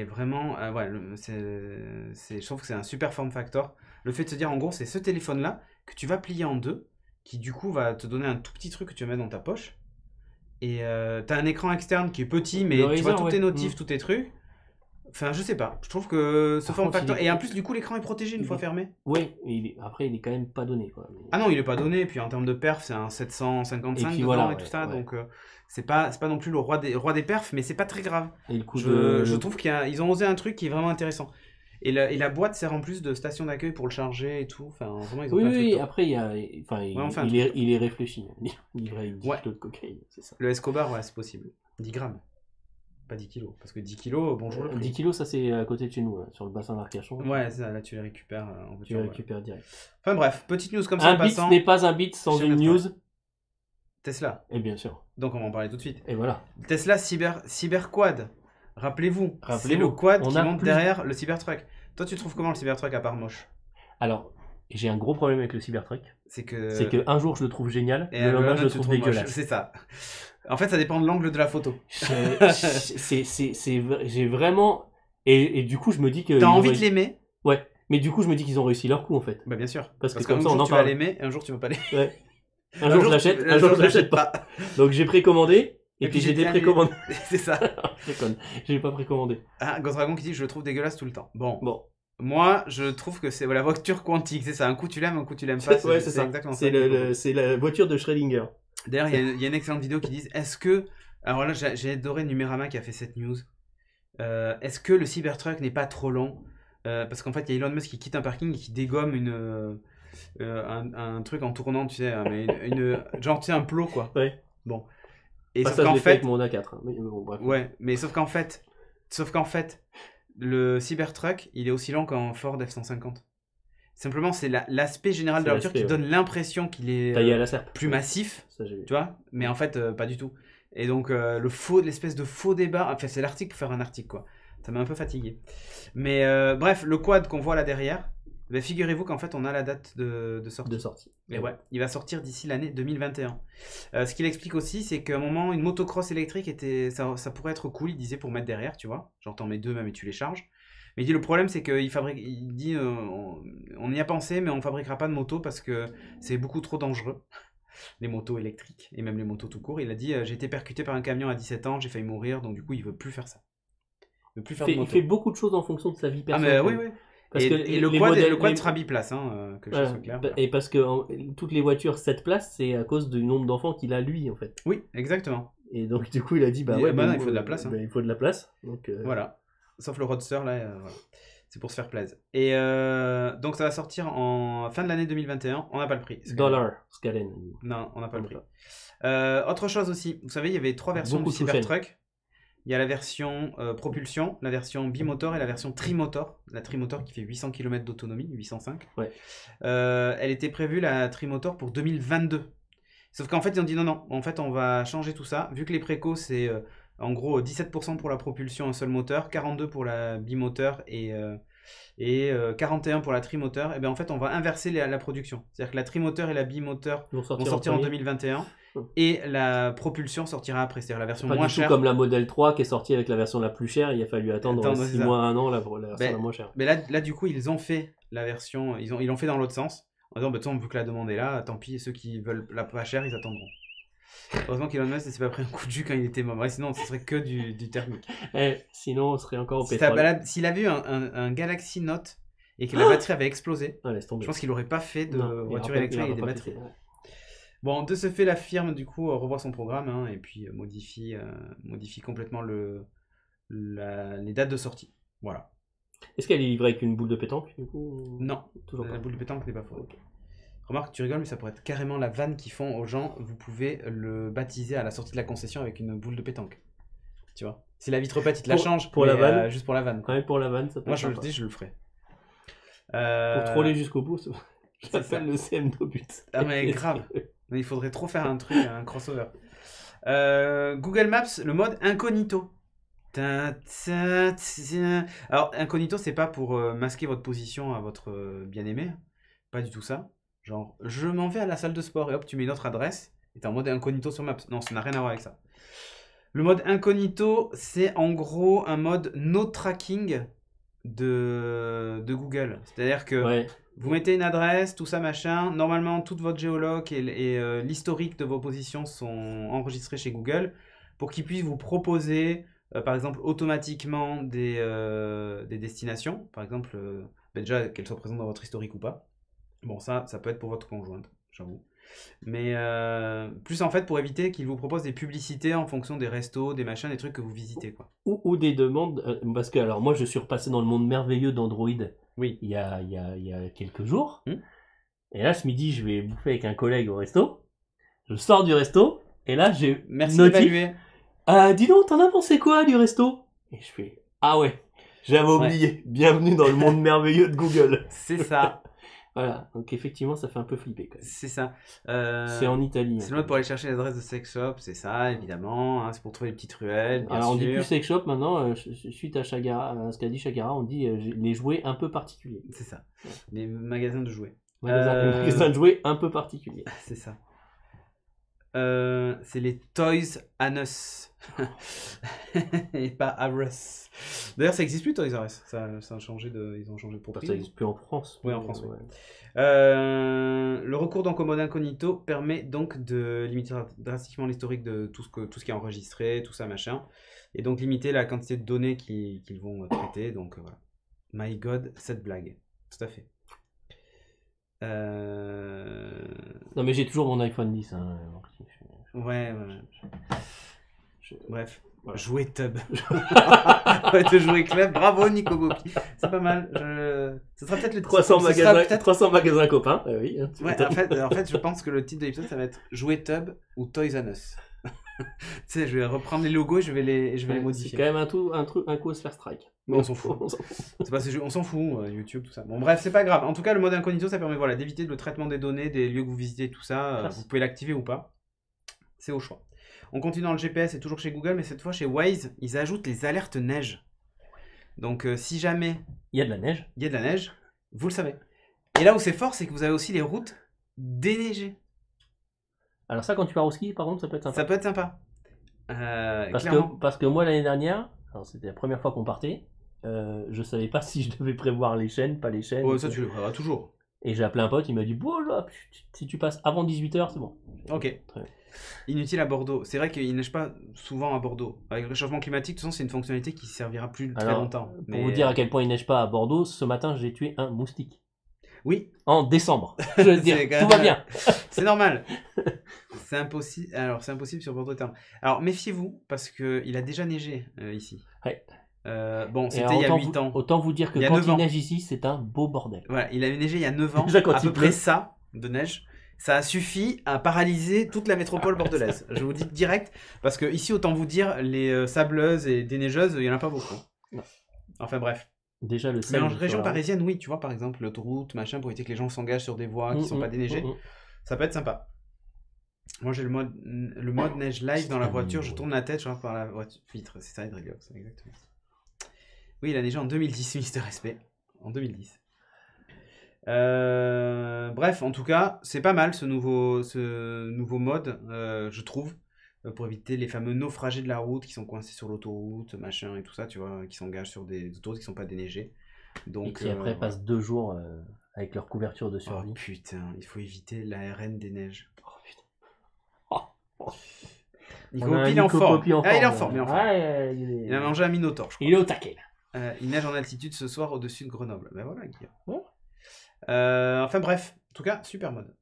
vraiment... ouais, je trouve que c'est un super form factor. Le fait de se dire, en gros, c'est ce téléphone-là que tu vas plier en deux, qui du coup va te donner un tout petit truc que tu vas mettre dans ta poche. Et t'as un écran externe qui est petit, mais Le tu vois Razer, tous tes ouais. notifs, tous tes trucs. Enfin, je sais pas. Je trouve que ce Par form contre, factor... il est- Et en plus, du coup, l'écran est protégé une il fois est- fermé. Ouais, après, il est quand même pas donné, quoi. Ah non, il est pas donné. Et puis en termes de perf, c'est un 755 Et puis dedans voilà, et tout ouais, ça. ouais. Donc c'est pas non plus le roi des perfs, mais c'est pas très grave. Et le coup Je trouve qu'ils ont osé un truc qui est vraiment intéressant. Et la boîte sert en plus de station d'accueil pour le charger et tout. Enfin, vraiment, ils ont Oui, plein de oui, trucs top. après, enfin, il est réfléchi. Livrer 10 Ouais. kilos de cocaïne, c'est ça. Le Escobar, ouais, c'est possible. 10 grammes. Pas 10 kilos. Parce que 10 kilos, bonjour le prix. 10 kilos, ça c'est à côté de chez nous, là, sur le bassin d'Arcachon. Ouais, ça, là tu les récupères en Tu voiture. les Ouais. récupères direct. Enfin bref, petite news comme ça Un en beat passant. n'est pas un beat sans Chef une de news. Tesla. Et bien sûr. Donc on va en parler tout de suite. Et voilà. Tesla Cyber Quad. Rappelez-vous, c'est Rappelez-vous, le quad on qui a monte plus- derrière le Cybertruck. Toi, tu trouves comment le Cybertruck à part moche? Alors, j'ai un gros problème avec le Cybertruck. C'est que. C'est que un jour je le trouve génial, Et le lendemain je le tu trouve trouves moche. dégueulasse. C'est ça. En fait, ça dépend de l'angle de la photo. J'ai vraiment. Et du coup, je me dis que. T'as envie de l'aimer? Ouais. Mais du coup, je me dis qu'ils ont réussi leur coup en fait. Bah bien sûr. Parce que qu'un comme ça, jour on en tu vas parle. l'aimer et un jour tu vas pas l'aimer. Ouais. Un jour je l'achète, un jour je l'achète pas. Donc j'ai précommandé. Et puis j'ai bien déprécommandé. C'est ça. Je déconne. J'ai pas précommandé. Ah, Ghost qui dit je le trouve dégueulasse tout le temps. Bon. Bon. Moi, je trouve que c'est la voiture quantique. C'est ça. Un coup tu l'aimes, un coup tu l'aimes pas. Ouais, c'est ça. Exactement C'est ça. c'est la voiture de Schrödinger. D'ailleurs, il y a une excellente vidéo qui dit est-ce que. Alors là, j'ai adoré Numérama qui a fait cette news. Est-ce que le Cybertruck n'est pas trop long? Parce qu'en fait, il y a Elon Musk qui quitte un parking et qui dégomme un truc en tournant, tu sais, mais genre, tu sais, un plot, quoi. Ouais. Bon. Et Enfin, sauf ça, je qu'en l'ai fait avec fait. mon A4. Hein. Mais bon, bref. Ouais, mais sauf qu'en fait, le Cybertruck, il est aussi lent qu'un Ford F-150. Simplement, c'est l'aspect général de la C'est voiture qui l'aspect, donne l'impression qu'il est Taillé à la serpe. plus massif. Ça, j'ai vu. Tu vois, mais en fait pas du tout. Et donc l'espèce de faux débat, enfin c'est l'article pour faire un article quoi. Ça m'a un peu fatigué. Mais bref, le quad qu'on voit là derrière, ben, figurez-vous qu'en fait on a la date de sortie. De sortie. Et ouais, il va sortir d'ici l'année 2021. Ce qu'il explique aussi, c'est qu'à un moment une motocross électrique ça pourrait être cool, il disait pour mettre derrière, tu vois. Genre t'en mets deux même et tu les charges. Mais il dit le problème c'est il dit on y a pensé mais on fabriquera pas de moto parce que c'est beaucoup trop dangereux. Les motos électriques et même les motos tout court. Il a dit j'ai été percuté par un camion à 17 ans, j'ai failli mourir, donc du coup il veut plus faire ça. Il veut plus faire de Il moto. fait beaucoup de choses en fonction de sa vie Ah personnelle. mais oui. Parce Et, que et le les quad, modèles- le quad les- sera biplace, que je Voilà. sois clair. Et parce que toutes les voitures 7 places, c'est à cause du nombre d'enfants qu'il a lui en fait. Oui, exactement. Et donc du coup il a dit bah Il- ouais, bah non, bon, il faut de la place, hein. bah, il faut de la place. Donc Voilà. Sauf le Roadster là, voilà. C'est pour se faire plaisir. Et donc ça va sortir en fin de l'année 2021. On n'a pas le prix. dollar Scalen. Non, on n'a pas On le n'a prix. Autre chose aussi, vous savez, il y avait 3 versions Beaucoup du de sous-chaînes. Cybertruck. Il y a la version propulsion, la version bimotor et la version trimotor. La trimotor qui fait 800 km d'autonomie, 805. Ouais. Elle était prévue, la trimotor, pour 2022. Sauf qu'en fait, ils ont dit non, en fait, on va changer tout ça. Vu que les précos, c'est en gros 17% pour la propulsion, un seul moteur, 42% pour la bimoteur et 41% pour la trimoteur, et bien en fait, on va inverser la production. C'est-à-dire que la trimoteur et la bimoteur Ils vont vont sortir en premier. 2021 et la propulsion sortira après, c'est-à-dire la version Pas moins du tout chère. comme la Model 3 qui est sortie avec la version la plus chère, il a fallu attendre Attendre, 6 c'est ça. mois, 1 an la version Ben, la moins chère. Mais là, du coup, ils ont fait la version, ils l'ont fait dans l'autre sens, en disant, bah, de toute façon, vu que la demande est là, tant pis, ceux qui veulent la pas chère, ils attendront. Heureusement qu'Elon Musk ne s'est pas pris un coup de jus quand il était mort. Ouais, sinon, ce serait que du thermique. Sinon, on serait encore au Si pétrole. S'il avait eu un Galaxy Note et que la batterie avait explosé, Ah, laisse tomber. je pense qu'il n'aurait pas fait de Non, il voiture aura pas- électrique il et aura des pas batteries. fait, ouais. Bon, de ce fait, la firme, du coup, revoit son programme hein, et puis modifie complètement les dates de sortie. Voilà. Est-ce qu'elle est livrée avec une boule de pétanque du coup Non, toujours la pas. boule de pétanque n'est pas fausse. Ok. Remarque, tu rigoles, mais ça pourrait être carrément la vanne qu'ils font aux gens. Vous pouvez le baptiser à la sortie de la concession avec une boule de pétanque. Tu vois. Si la vitre pète, il te la change. Pour la vanne. Juste pour la vanne. Ouais, pour la vanne, ça peut Moi, être je le sympa. dis, je le ferai. Pour troller jusqu'au bout, ça. j'appelle le CM Nobut. Ah, mais grave. Mais il faudrait trop faire un truc, un crossover. Google Maps, le mode incognito. Alors, incognito, c'est pas pour masquer votre position à votre bien-aimé. Pas du tout ça. Genre, je m'en vais à la salle de sport et hop, tu mets une autre adresse et t'es en mode incognito sur Maps. Non, ça n'a rien à voir avec ça. Le mode incognito, c'est en gros un mode no tracking de Google. C'est-à-dire que Ouais. vous mettez une adresse, tout ça machin. Normalement, toute votre géologue et l'historique de vos positions sont enregistrés chez Google pour qu'ils puissent vous proposer, par exemple, automatiquement des destinations. Par exemple, déjà qu'elles soient présentes dans votre historique ou pas. Bon, ça peut être pour votre conjointe, j'avoue. Mais plus en fait pour éviter qu'ils vous proposent des publicités en fonction des restos, des machins, des trucs que vous visitez, quoi. Ou des demandes, parce que alors moi je suis repassé dans le monde merveilleux d'Android Oui. il y a quelques jours. Hmm. Et là ce midi je vais bouffer avec un collègue au resto. Je sors du resto et là j'ai Merci notif. d'évaluer. Dis donc, t'en as pensé quoi du resto? Et je fais ah ouais, j'avais oublié. Bienvenue dans le monde merveilleux de Google. C'est ça. Voilà, donc effectivement ça fait un peu flipper quand même. C'est ça. C'est en Italie. C'est le mode pour aller chercher les adresses de sex shop, c'est ça, évidemment. Hein, c'est pour trouver les petites ruelles, bien Alors on dit sûr. plus sex shop maintenant, suite à Chagara, à ce qu'a dit Chagara, on dit les jouets un peu particuliers. C'est ça. Les magasins de jouets. Les magasins de jouets un peu particuliers. C'est ça. C'est les Toys R Us. Et pas Us. D'ailleurs, ça existe plus Toys R Us. Ça a changé ils ont changé de Ça propriété. n'existe plus en France. Oui, en France, oui. Ouais. Le recours donc au mode incognito permet donc de limiter drastiquement l'historique de tout ce qui est enregistré, tout ça machin, et donc limiter la quantité de données qu'ils vont traiter. Donc voilà. My God, cette blague. Tout à fait. Non mais j'ai toujours mon iPhone 10. Hein, donc, Ouais. Bref. Voilà. Jouer Tub. Ouais, de jouer club. Bravo Nico Bopi. C'est pas mal. Ce sera peut-être le 300 ce sera magasins, peut-être- 300 magasins copains. Oui. Hein, Ouais, en fait, je pense que le titre de l'épisode, ça va être Jouer Tub ou Toys R Us. Tu sais, je vais reprendre les logos et je vais les c'est modifier. quand même un coup à se faire strike. Mais on s'en fout. C'est pas, on s'en fout, YouTube, tout ça. Bon, bref, c'est pas grave. En tout cas, le mode incognito, ça permet voilà, d'éviter le traitement des données, des lieux que vous visitez, tout ça. Classe. Vous pouvez l'activer ou pas. C'est au choix. On continue dans le GPS et toujours chez Google, mais cette fois chez Waze, ils ajoutent les alertes neige. Donc, si jamais Il y a de la neige. il y a de la neige, vous le savez. Et là où c'est fort, c'est que vous avez aussi les routes déneigées. Alors ça, quand tu pars au ski, par contre, ça peut être sympa. Ça peut être sympa. Clairement. Parce que moi, l'année dernière, alors c'était la première fois qu'on partait, je savais pas si je devais prévoir les chaînes, pas les chaînes. Ouais, ça, tu le feras toujours. Et j'ai appelé un pote, il m'a dit, bon là, si tu passes avant 18h, c'est bon. Ok. Très bien. Inutile à Bordeaux. C'est vrai qu'il neige pas souvent à Bordeaux. Avec le réchauffement climatique, de toute façon, c'est une fonctionnalité qui servira plus très Alors, longtemps. Pour vous dire à quel point il neige pas à Bordeaux, ce matin, j'ai tué un moustique. Oui, En décembre. Je veux dire, C'est quand tout même- va bien. c'est normal. C'est impossible. Alors, c'est impossible sur Bordeaux Terme. Alors, méfiez-vous parce que il a déjà neigé ici. Ouais. Bon, Et c'était alors, il y a 8 ans. Autant vous dire que Il y a quand 9 il ans. neige ici, c'est un beau bordel. Voilà, il a neigé il y a 9 ans. Déjà, quand à il peu pleut. près ça de neige. Ça a suffi à paralyser toute la métropole bordelaise. Je vous dis direct, parce que ici, autant vous dire, les sableuses et des neigeuses, il n'y en a pas beaucoup. Non. Enfin bref. Déjà, le Mais sel en sur région la route. parisienne, oui, tu vois, par exemple, l'autoroute, machin, pour éviter que les gens s'engagent sur des voies qui ne sont pas déneigées, ça peut être sympa. Moi, j'ai le mode neige live dans la voiture, je tourne la tête, je rentre par la vitre. C'est ça, Hydrilios, exactement. Oui, il a neigé en 2010, Mister Respect. En 2010. Bref, en tout cas, c'est pas mal ce nouveau mode, je trouve, pour éviter les fameux naufragés de la route qui sont coincés sur l'autoroute, machin et tout ça, tu vois, qui s'engagent sur des autoroutes qui sont pas déneigées. Donc, Et qui après voilà. passent 2 jours avec leur couverture de Oh survie. putain, il faut éviter la RN des neiges. Oh putain. Nico On a un Popi, il est en Nico forme. Popi en Ah, il est en forme, forme, il est en forme. Ouais, Il a mangé un minotaure, je crois. il est au taquet là. Il neige en altitude ce soir au-dessus de Grenoble. Ben voilà, Guillaume. Ouais. Enfin bref, en tout cas, super mode.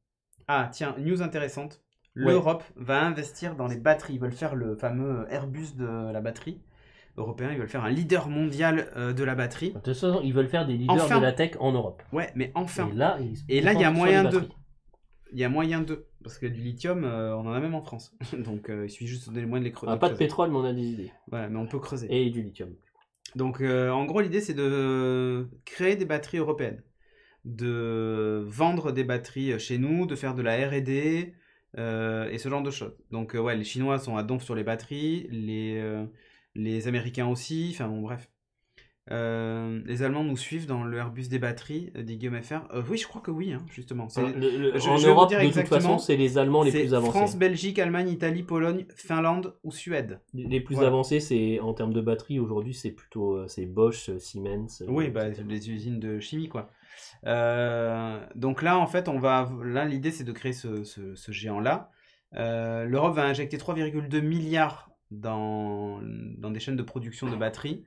Ah tiens, news intéressante. Ouais. L'Europe va investir dans les batteries. Ils veulent faire le fameux Airbus de la batterie européen. Ils veulent faire un leader mondial de la batterie. De toute façon, ils veulent faire des leaders Enfin. de la tech en Europe. Ouais, mais enfin. Et là, Et là, il y a concentrent sur moyen les de. batteries. Il y a moyen d'eux. Parce que du lithium, on en a même en France. Donc il suffit juste de donner le moyen de les creuser. Pas de pétrole, mais on a des idées. Ouais, mais on peut creuser. Et du lithium. Donc en gros, l'idée, c'est de créer des batteries européennes. De vendre des batteries chez nous, de faire de la R&D et ce genre de choses. Donc ouais, les Chinois sont à donf sur les batteries, les Américains aussi, enfin bon bref. Les Allemands nous suivent dans le Airbus des batteries, dit Guillaume FR. Oui, je crois que oui, hein, justement. En Europe, de toute façon, c'est les Allemands les plus avancés. France, Belgique, Allemagne, Italie, Pologne, Finlande ou Suède. Les plus avancés, c'est en termes de batterie, aujourd'hui, c'est plutôt Bosch, Siemens. Oui, les usines de chimie, quoi. Donc là, en fait, là, l'idée, c'est de créer ce géant-là. L'Europe va injecter 3,2 milliards dans des chaînes de production de batteries.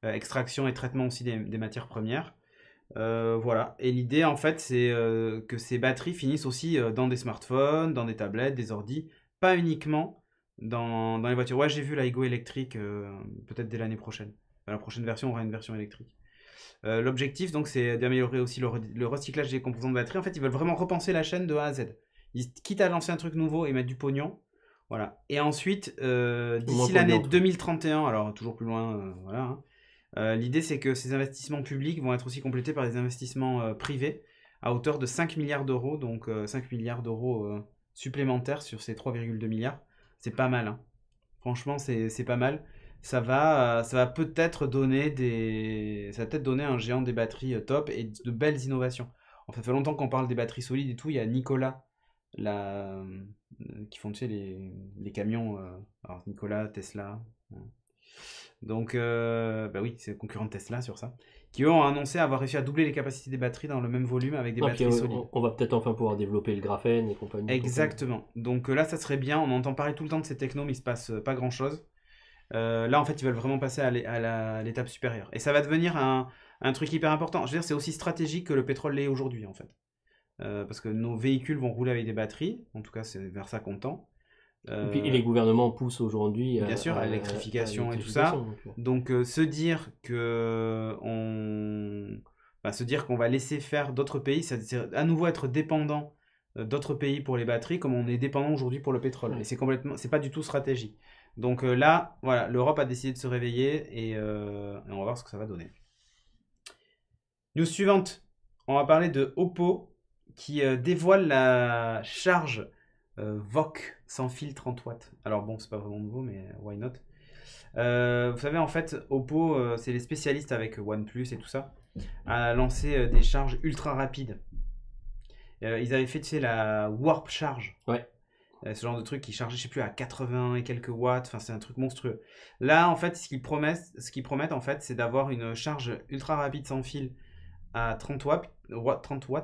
Extraction et traitement aussi des matières premières. Voilà. Et l'idée, en fait, c'est que ces batteries finissent aussi dans des smartphones, dans des tablettes, des ordis, pas uniquement dans les voitures. Ouais, j'ai vu la Ego électrique, peut-être dès l'année prochaine. La prochaine version aura une version électrique. L'objectif, donc, c'est d'améliorer aussi le recyclage des composants de batterie. En fait, ils veulent vraiment repenser la chaîne de A à Z. Quitte à lancer un truc nouveau et mettre du pognon. Voilà. Et ensuite, d'ici l'année 2031, alors toujours plus loin, voilà, hein, l'idée, c'est que ces investissements publics vont être aussi complétés par des investissements privés à hauteur de 5 milliards d'euros, donc 5 milliards d'euros supplémentaires sur ces 3,2 milliards. C'est pas mal, hein. Franchement, c'est pas mal. Ça va peut-être donner un géant des batteries top et de belles innovations. En fait, ça fait longtemps qu'on parle des batteries solides et tout. Il y a Nikola, qui font, tu sais, les camions. Alors, Nikola, Tesla. Donc, oui, c'est le concurrent de Tesla sur ça. Qui eux ont annoncé avoir réussi à doubler les capacités des batteries dans le même volume avec des batteries solides. On va peut-être enfin pouvoir développer le graphène et compagnie. Exactement. Donc là, ça serait bien. On entend parler tout le temps de ces technos, mais il se passe pas grand-chose. Là, en fait, ils veulent vraiment passer à l'étape supérieure. Et ça va devenir un truc hyper important. Je veux dire, c'est aussi stratégique que le pétrole l'est aujourd'hui, en fait. Parce que nos véhicules vont rouler avec des batteries. En tout cas, c'est vers ça qu'on tend. Et les gouvernements poussent aujourd'hui bien sûr, à l'électrification et tout ça. Donc se dire qu'on va laisser faire d'autres pays, c'est à nouveau être dépendant d'autres pays pour les batteries, comme on est dépendant aujourd'hui pour le pétrole. Et c'est pas du tout stratégique. Donc là, voilà, l'Europe a décidé de se réveiller et on va voir ce que ça va donner. News suivante, on va parler de Oppo qui dévoile la charge VOOC sans fil 30 watts. Alors bon, c'est pas vraiment nouveau, mais why not. Vous savez, en fait, Oppo, c'est les spécialistes avec OnePlus et tout ça, a lancé des charges ultra rapides. Ils avaient fait, tu sais, la Warp Charge. Ouais. Ce genre de truc qui chargeait, je sais plus, à 80 et quelques watts. Enfin, c'est un truc monstrueux. Là, en fait, ce qu'ils promettent, en fait, c'est d'avoir une charge ultra rapide sans fil à 30 watts,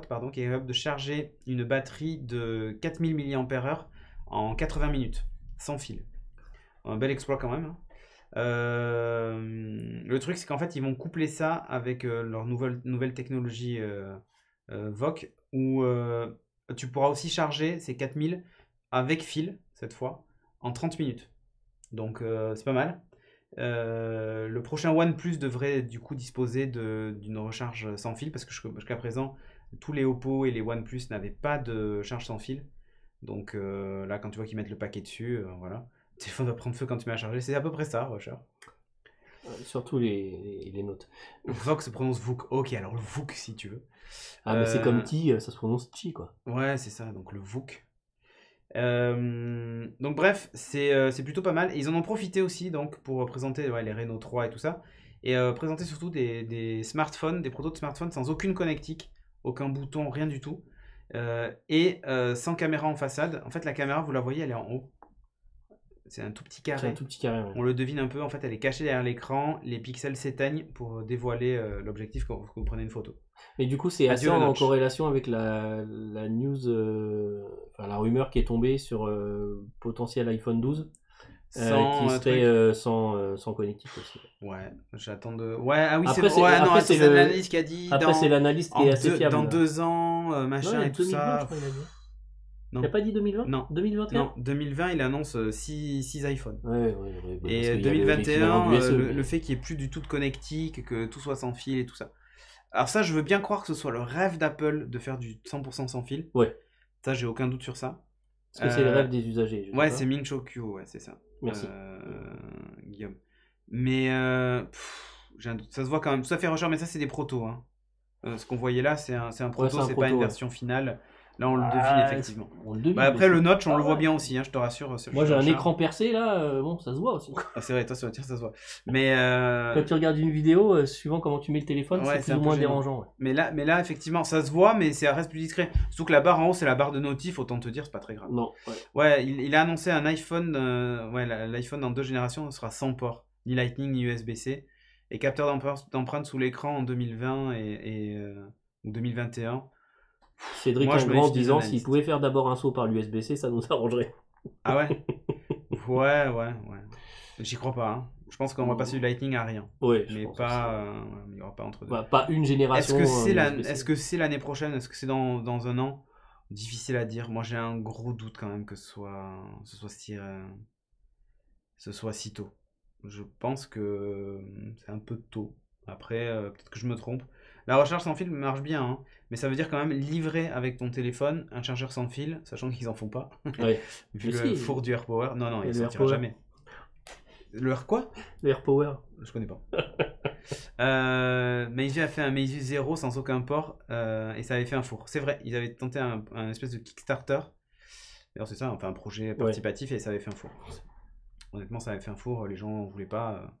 pardon, qui est capable de charger une batterie de 4000 mAh en 80 minutes, sans fil. Un bel exploit quand même, hein. Le truc, c'est qu'en fait, ils vont coupler ça avec leur nouvelle technologie VOOC, où tu pourras aussi charger ces 4000 avec fil, cette fois, en 30 minutes. Donc, c'est pas mal. Le prochain OnePlus devrait du coup disposer d'une recharge sans fil, parce que jusqu'à présent, tous les Oppo et les OnePlus n'avaient pas de charge sans fil. Donc là, quand tu vois qu'ils mettent le paquet dessus, voilà. Le téléphone va prendre feu quand tu mets à charger. C'est à peu près ça, Rocher. Surtout les notes. VOOC se prononce VOOC. Ok, alors le VOOC si tu veux. Ah, mais c'est comme Ti, ça se prononce Ti, quoi. Ouais, c'est ça, donc le VOOC. Donc bref, c'est plutôt pas mal. Et ils en ont profité aussi donc pour présenter les Reno 3 et tout ça. Et présenter surtout des smartphones, des protos de smartphones sans aucune connectique, aucun bouton, rien du tout. Et sans caméra en façade. En fait, la caméra, vous la voyez, elle est en haut. C'est un tout petit carré. C'est un tout petit carré, ouais. On le devine un peu, en fait, elle est cachée derrière l'écran. Les pixels s'éteignent pour dévoiler l'objectif quand vous prenez une photo. Mais du coup, c'est assez en corrélation avec la news, la rumeur qui est tombée sur potentiel iPhone 12. Qui serait sans connectique aussi. Ouais, j'attends de. Ouais, ah oui, c'est l'analyste qui a dit. Après, c'est l'analyste qui est assez fiable. Dans 2 ans, machin et tout 2020, ça. Je crois, il a dit. Non. Il n'a pas dit 2020 ? Non. 2021 ? Non, 2020, il annonce 6 iPhones. Ouais, et 2021, le fait qu'il n'y ait plus du tout de connectique, que tout soit sans fil et tout ça. Alors ça, je veux bien croire que ce soit le rêve d'Apple de faire du 100% sans fil. Ouais. Ça, j'ai aucun doute sur ça. Est-ce que c'est le rêve des usagers? Je sais Ouais, pas. c'est Ming Cho Kyu, ouais, c'est ça. Merci. Guillaume. Mais j'ai un doute. Ça se voit quand même. Tout à fait recherche, mais ça, c'est des protos. Hein. Ce qu'on voyait là, c'est un proto, c'est un c'est proto, pas une ouais. version finale. Là, on le devine effectivement. On le devine. Bah, après, mais le notch, on le voit ouais. bien aussi, hein, je te rassure. Moi, j'ai un écran percé là, bon, ça se voit aussi. Ah, c'est vrai, toi, sur le tir, ça se voit. Mais, Quand tu regardes une vidéo, suivant comment tu mets le téléphone, ouais, c'est c'est plus un ou peu moins gênant. dérangeant. Ouais. mais là, effectivement, ça se voit, mais ça reste plus discret. Surtout que la barre en haut, c'est la barre de notif, autant te dire, c'est pas très grave. Non, ouais. Ouais, il a annoncé un iPhone, ouais, l'iPhone en 2 générations sera sans port, ni Lightning ni USB-C, et capteur d'empreinte sous l'écran en 2020 ou 2021. Cédric Moi, je me Engrand méfie des disant analystes. s'il pouvait faire d'abord un saut par l'USB-C, ça nous arrangerait. Ah ouais? Ouais. J'y crois pas. Hein. Je pense qu'on va passer du Lightning à rien. Ouais, je Mais pense pas, il n'y aura pas entre deux. bah, pas une génération. Est-ce que c'est l'année prochaine? Est-ce que c'est dans un an? Difficile à dire. Moi, j'ai un gros doute quand même que ce soit si tôt. Je pense que c'est un peu tôt. Après, peut-être que je me trompe. La recharge sans fil marche bien, hein, mais ça veut dire quand même livrer avec ton téléphone un chargeur sans fil, sachant qu'ils en font pas. Ouais. Vu Mais le si. four du AirPower. Non, il Le sortira AirPower. jamais. Le Air quoi? Le AirPower. Je connais pas. Meizu a fait un Meizu 0 sans aucun port et ça avait fait un four. C'est vrai, ils avaient tenté un espèce de Kickstarter. D'ailleurs, c'est ça, enfin un projet participatif et ça avait fait un four. Honnêtement, ça avait fait un four, les gens ne voulaient pas.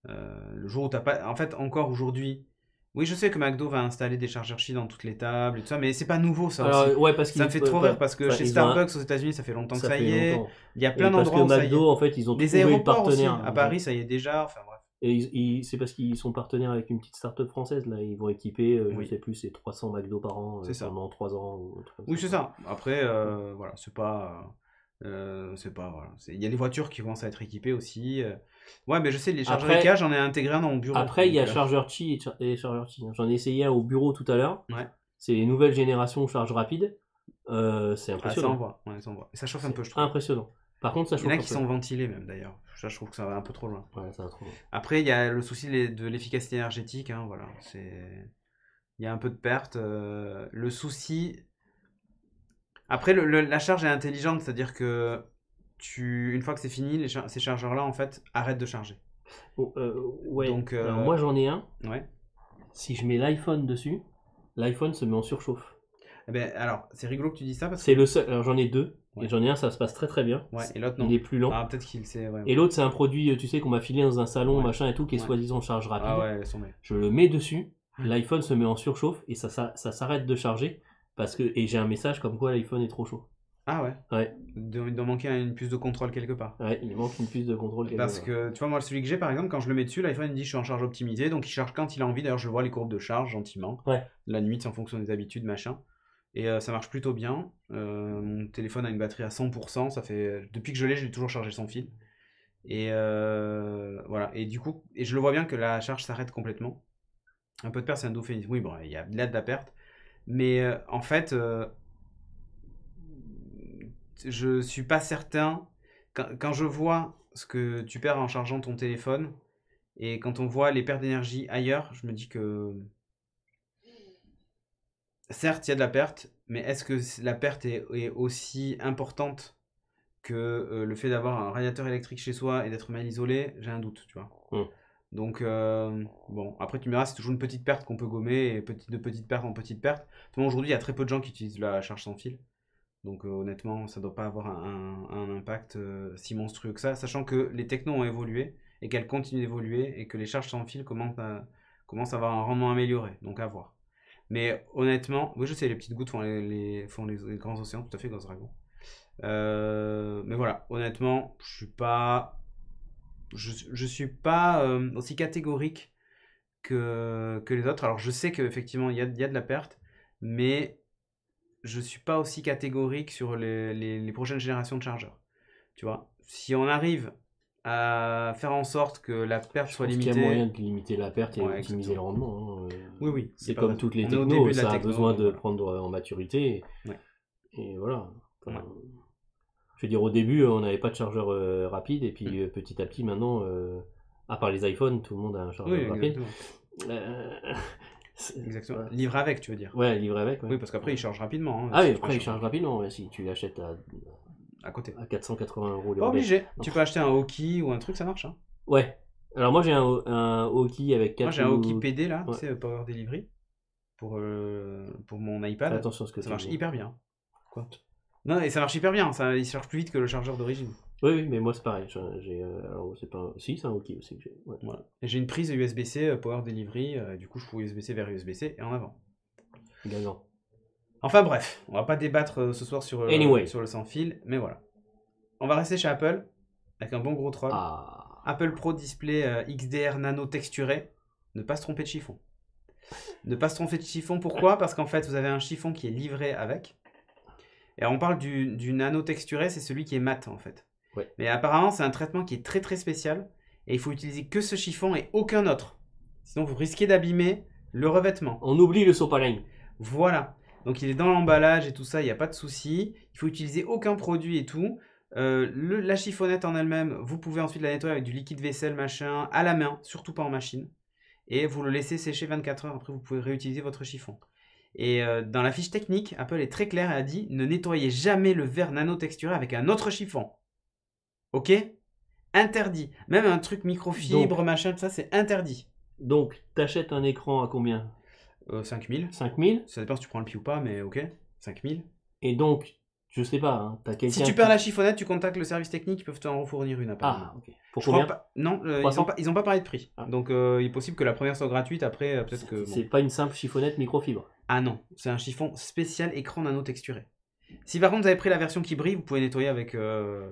Le jour où t'as pas. En fait, encore aujourd'hui. Oui, je sais que McDo va installer des chargeurs Qi dans toutes les tables et tout ça, mais c'est pas nouveau ça aussi. Alors, ouais, parce Ça me fait trop rire parce que chez Starbucks aux États-Unis, ça fait longtemps que ça y est. Il y a plein d'endroits où parce ça que y est. McDo, en fait, ils ont Des trouvé le aéroports aussi. partenaire. À Paris, ça y est déjà. Enfin bref. Et c'est parce qu'ils sont partenaires avec une petite start-up française. Là, ils vont équiper, Oui. je sais plus, c'est 300 McDo par an pendant 3 ans. Ou un truc comme Oui, c'est ça. Après, voilà, c'est pas. Voilà. Il y a les voitures qui commencent à être équipées aussi. Ouais, mais je sais, les chargeurs Après- IKEA, j'en ai intégré un dans mon bureau. Après, il y a Donc, chargeur Qi et chargeur Qi. J'en ai essayé un au bureau tout à l'heure. Ouais. C'est les nouvelles générations charge rapide. C'est Ah, ça impressionnant. envoie. Ouais, ça envoie. Et ça chauffe un peu, je trouve. Impressionnant. Par contre, ça Il y chauffe en a un qui peu. sont ventilés même d'ailleurs. Ça, je trouve que ça va un peu trop loin. Ouais, ça va trop loin. Après, il y a le souci de l'efficacité énergétique. Hein, voilà. Il y a un peu de perte. Le souci. Après, la charge est intelligente, c'est-à-dire que une fois que c'est fini, ces chargeurs-là, en fait, arrêtent de charger. Ouais. Donc, Alors, moi, j'en ai un. Ouais. Si je mets l'iPhone dessus, l'iPhone se met en surchauffe. Eh ben, alors, c'est rigolo que tu dis ça parce que. C'est le seul. Alors, j'en ai deux. Ouais. Et j'en ai un, ça se passe très très bien. Ouais, et l'autre non. Il est plus lent. Ah, peut-être qu'il sait. Ouais. Et l'autre, c'est un produit, tu sais, qu'on m'a filé dans un salon, Ouais. machin et tout, qui est Ouais. soi-disant charge rapide. Ah ouais, laisse tomber. Je le mets dessus, Ouais. l'iPhone se met en surchauffe et ça s'arrête de charger et j'ai un message comme quoi l'iPhone est trop chaud. Ah ouais. Ouais. Il doit manquer une puce de contrôle quelque part. Ouais, il manque une puce de contrôle. Parce que, tu vois, moi, celui que j'ai, par exemple, quand je le mets dessus, l'iPhone il dit je suis en charge optimisée, donc il charge quand il a envie. D'ailleurs, je vois les courbes de charge gentiment. Ouais. La nuit, c'est en fonction des habitudes, machin. Et ça marche plutôt bien. Mon téléphone a une batterie à 100%. Ça fait... Depuis que je l'ai toujours chargé sans fil. Et voilà. Et du coup, je le vois bien que la charge s'arrête complètement. Un peu de perte, c'est un euphémisme. Oui, bon, il y a là de la perte. Mais en fait, je suis pas certain. Quand je vois ce que tu perds en chargeant ton téléphone, et quand on voit les pertes d'énergie ailleurs, je me dis que certes, il y a de la perte, mais est-ce que la perte est aussi importante que le fait d'avoir un radiateur électrique chez soi et d'être mal isolé? J'ai un doute, tu vois. Donc, bon, après tu me diras, c'est toujours une petite perte qu'on peut gommer, et de petite perte en petite perte. Aujourd'hui, il y a très peu de gens qui utilisent la charge sans fil. Donc honnêtement, ça ne doit pas avoir un impact si monstrueux que ça, sachant que les technos ont évolué, et qu'elles continuent d'évoluer, et que les charges sans fil commencent à avoir un rendement amélioré, donc à voir. Mais honnêtement, oui je sais, les petites gouttes font les grands océans, tout à fait, Ghost Dragon. Mais voilà, honnêtement, je suis pas aussi catégorique que les autres. Alors je sais qu'effectivement il y a de la perte, mais je suis pas aussi catégorique sur les prochaines générations de chargeurs. Tu vois, si on arrive à faire en sorte que la perte soit limitée. Il y a moyen de limiter la perte et optimiser exactement. le rendement. Oui. C'est comme toutes les technos, ça a besoin de prendre en maturité. Ouais. Et voilà. Enfin, je veux dire, au début, on n'avait pas de chargeur rapide, et puis petit à petit, maintenant, à part les iPhones, tout le monde a un chargeur rapide. Exactement. Voilà. Livre avec, tu veux dire. Ouais, livré avec. Ouais. Oui, parce qu'après, il charge rapidement. Hein, Ah si oui, tu après veux il charge rapidement ouais, si tu l'achètes à côté. à 480 € les Pas rebelles. obligé. Non. Tu peux acheter un Hockey ou un truc, ça marche. Hein. Ouais. Alors moi j'ai un Hockey avec 4 Moi, j'ai un Hockey PD là, Ouais. tu sais, Power Delivery, pour mon iPad. Fais attention à ce que Ça tu marche dis. hyper bien. Quoi Non, et ça marche hyper bien. Ça, il charge plus vite que le chargeur d'origine. Oui, oui, mais moi c'est pareil. Alors c'est pas. Si, c'est un Hockey aussi que j'ai. Ouais. Voilà. Et j'ai une prise USB-C Power Delivery. Du coup, je peux USB-C vers USB-C et en avant. Gagnant. Enfin bref, on va pas débattre ce soir sur Anyway. le sans fil, mais voilà. On va rester chez Apple avec un bon gros troll. Ah. Apple Pro Display XDR Nano texturé. Ne pas se tromper de chiffon. Ne pas se tromper de chiffon, pourquoi? Parce qu'en fait, vous avez un chiffon qui est livré avec. Et alors, on parle du nano texturé, c'est celui qui est mat en fait. Ouais. Mais apparemment, c'est un traitement qui est très très spécial. Et il faut utiliser que ce chiffon et aucun autre. Sinon, vous risquez d'abîmer le revêtement. On oublie le sopalin. Voilà. Donc il est dans l'emballage et tout ça, il n'y a pas de souci. Il faut utiliser aucun produit et tout. La chiffonnette en elle-même, vous pouvez ensuite la nettoyer avec du liquide vaisselle, machin, à la main, surtout pas en machine. Et vous le laissez sécher 24 heures, après vous pouvez réutiliser votre chiffon. Et dans la fiche technique, Apple est très clair et a dit, ne nettoyez jamais le verre nano texturé avec un autre chiffon. Ok? Interdit. Même un truc microfibre, machin, tout ça, c'est interdit. Donc, t'achètes un écran à combien? 5000. 5000. Ça dépend si tu prends le pied ou pas, mais ok. 5000. Et donc, je sais pas, hein, t'as quelqu'un. Si tu perds la chiffonnette, tu contactes le service technique, ils peuvent t'en refournir une apparemment. Ah, ok. Pour Je crois combien? pas... Non, ils 300? ont pas parlé de prix. Ah. Donc il est possible que la première soit gratuite, après peut-être que... C'est bon. pas une simple chiffonnette microfibre. Ah non, c'est un chiffon spécial écran nano texturé. Si par contre vous avez pris la version qui brille, vous pouvez nettoyer avec un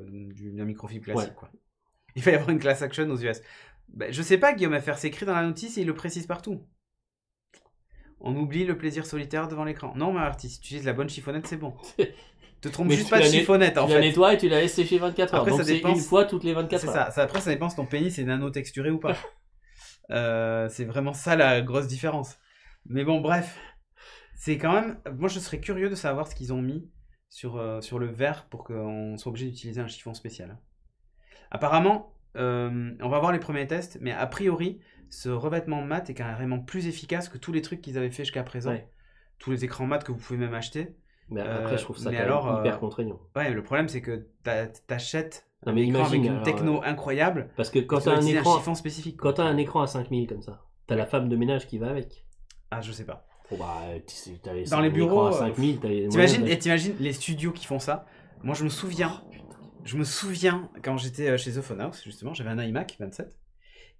microfibre classique. Ouais. Quoi. Il va y avoir une class action aux US. Ben, je sais pas Guillaume FR, c'est écrit dans la notice et il le précise partout. On oublie le plaisir solitaire devant l'écran. Non mais artiste, si tu utilises la bonne chiffonnette, c'est bon. Te trompe Mais juste tu pas de la chiffonnette en Tu la fait. nettoies et tu la laisses sécher 24 heures. Après, Donc ça c'est dépend une fois toutes les 24 C'est heures. ça. Après ça dépend si ton pénis est nano texturé ou pas. C'est vraiment ça la grosse différence. Mais bon bref, c'est quand même... Moi je serais curieux de savoir ce qu'ils ont mis sur le verre pour qu'on soit obligé d'utiliser un chiffon spécial. Apparemment, on va voir les premiers tests, mais a priori, ce revêtement mat est carrément plus efficace que tous les trucs qu'ils avaient fait jusqu'à présent. Ouais. Tous les écrans mat que vous pouvez même acheter. Mais après, je trouve ça mais quand alors, même hyper contraignant. Ouais, le problème c'est que t'achètes Non, un mais écran avec imagine, une alors, techno incroyable. Parce que quand tu dois t'as un utiliser écran, chiffon spécifique. quand t'as un écran à 5000 comme ça, t'as la femme de ménage qui va avec. Ah, je sais pas. Bon bah, Dans les bureaux, à 5000, t'as les T'imagines, moyens et t'imagines les studios qui font ça. Moi, je me souviens quand j'étais chez The Phone House, justement, j'avais un iMac 27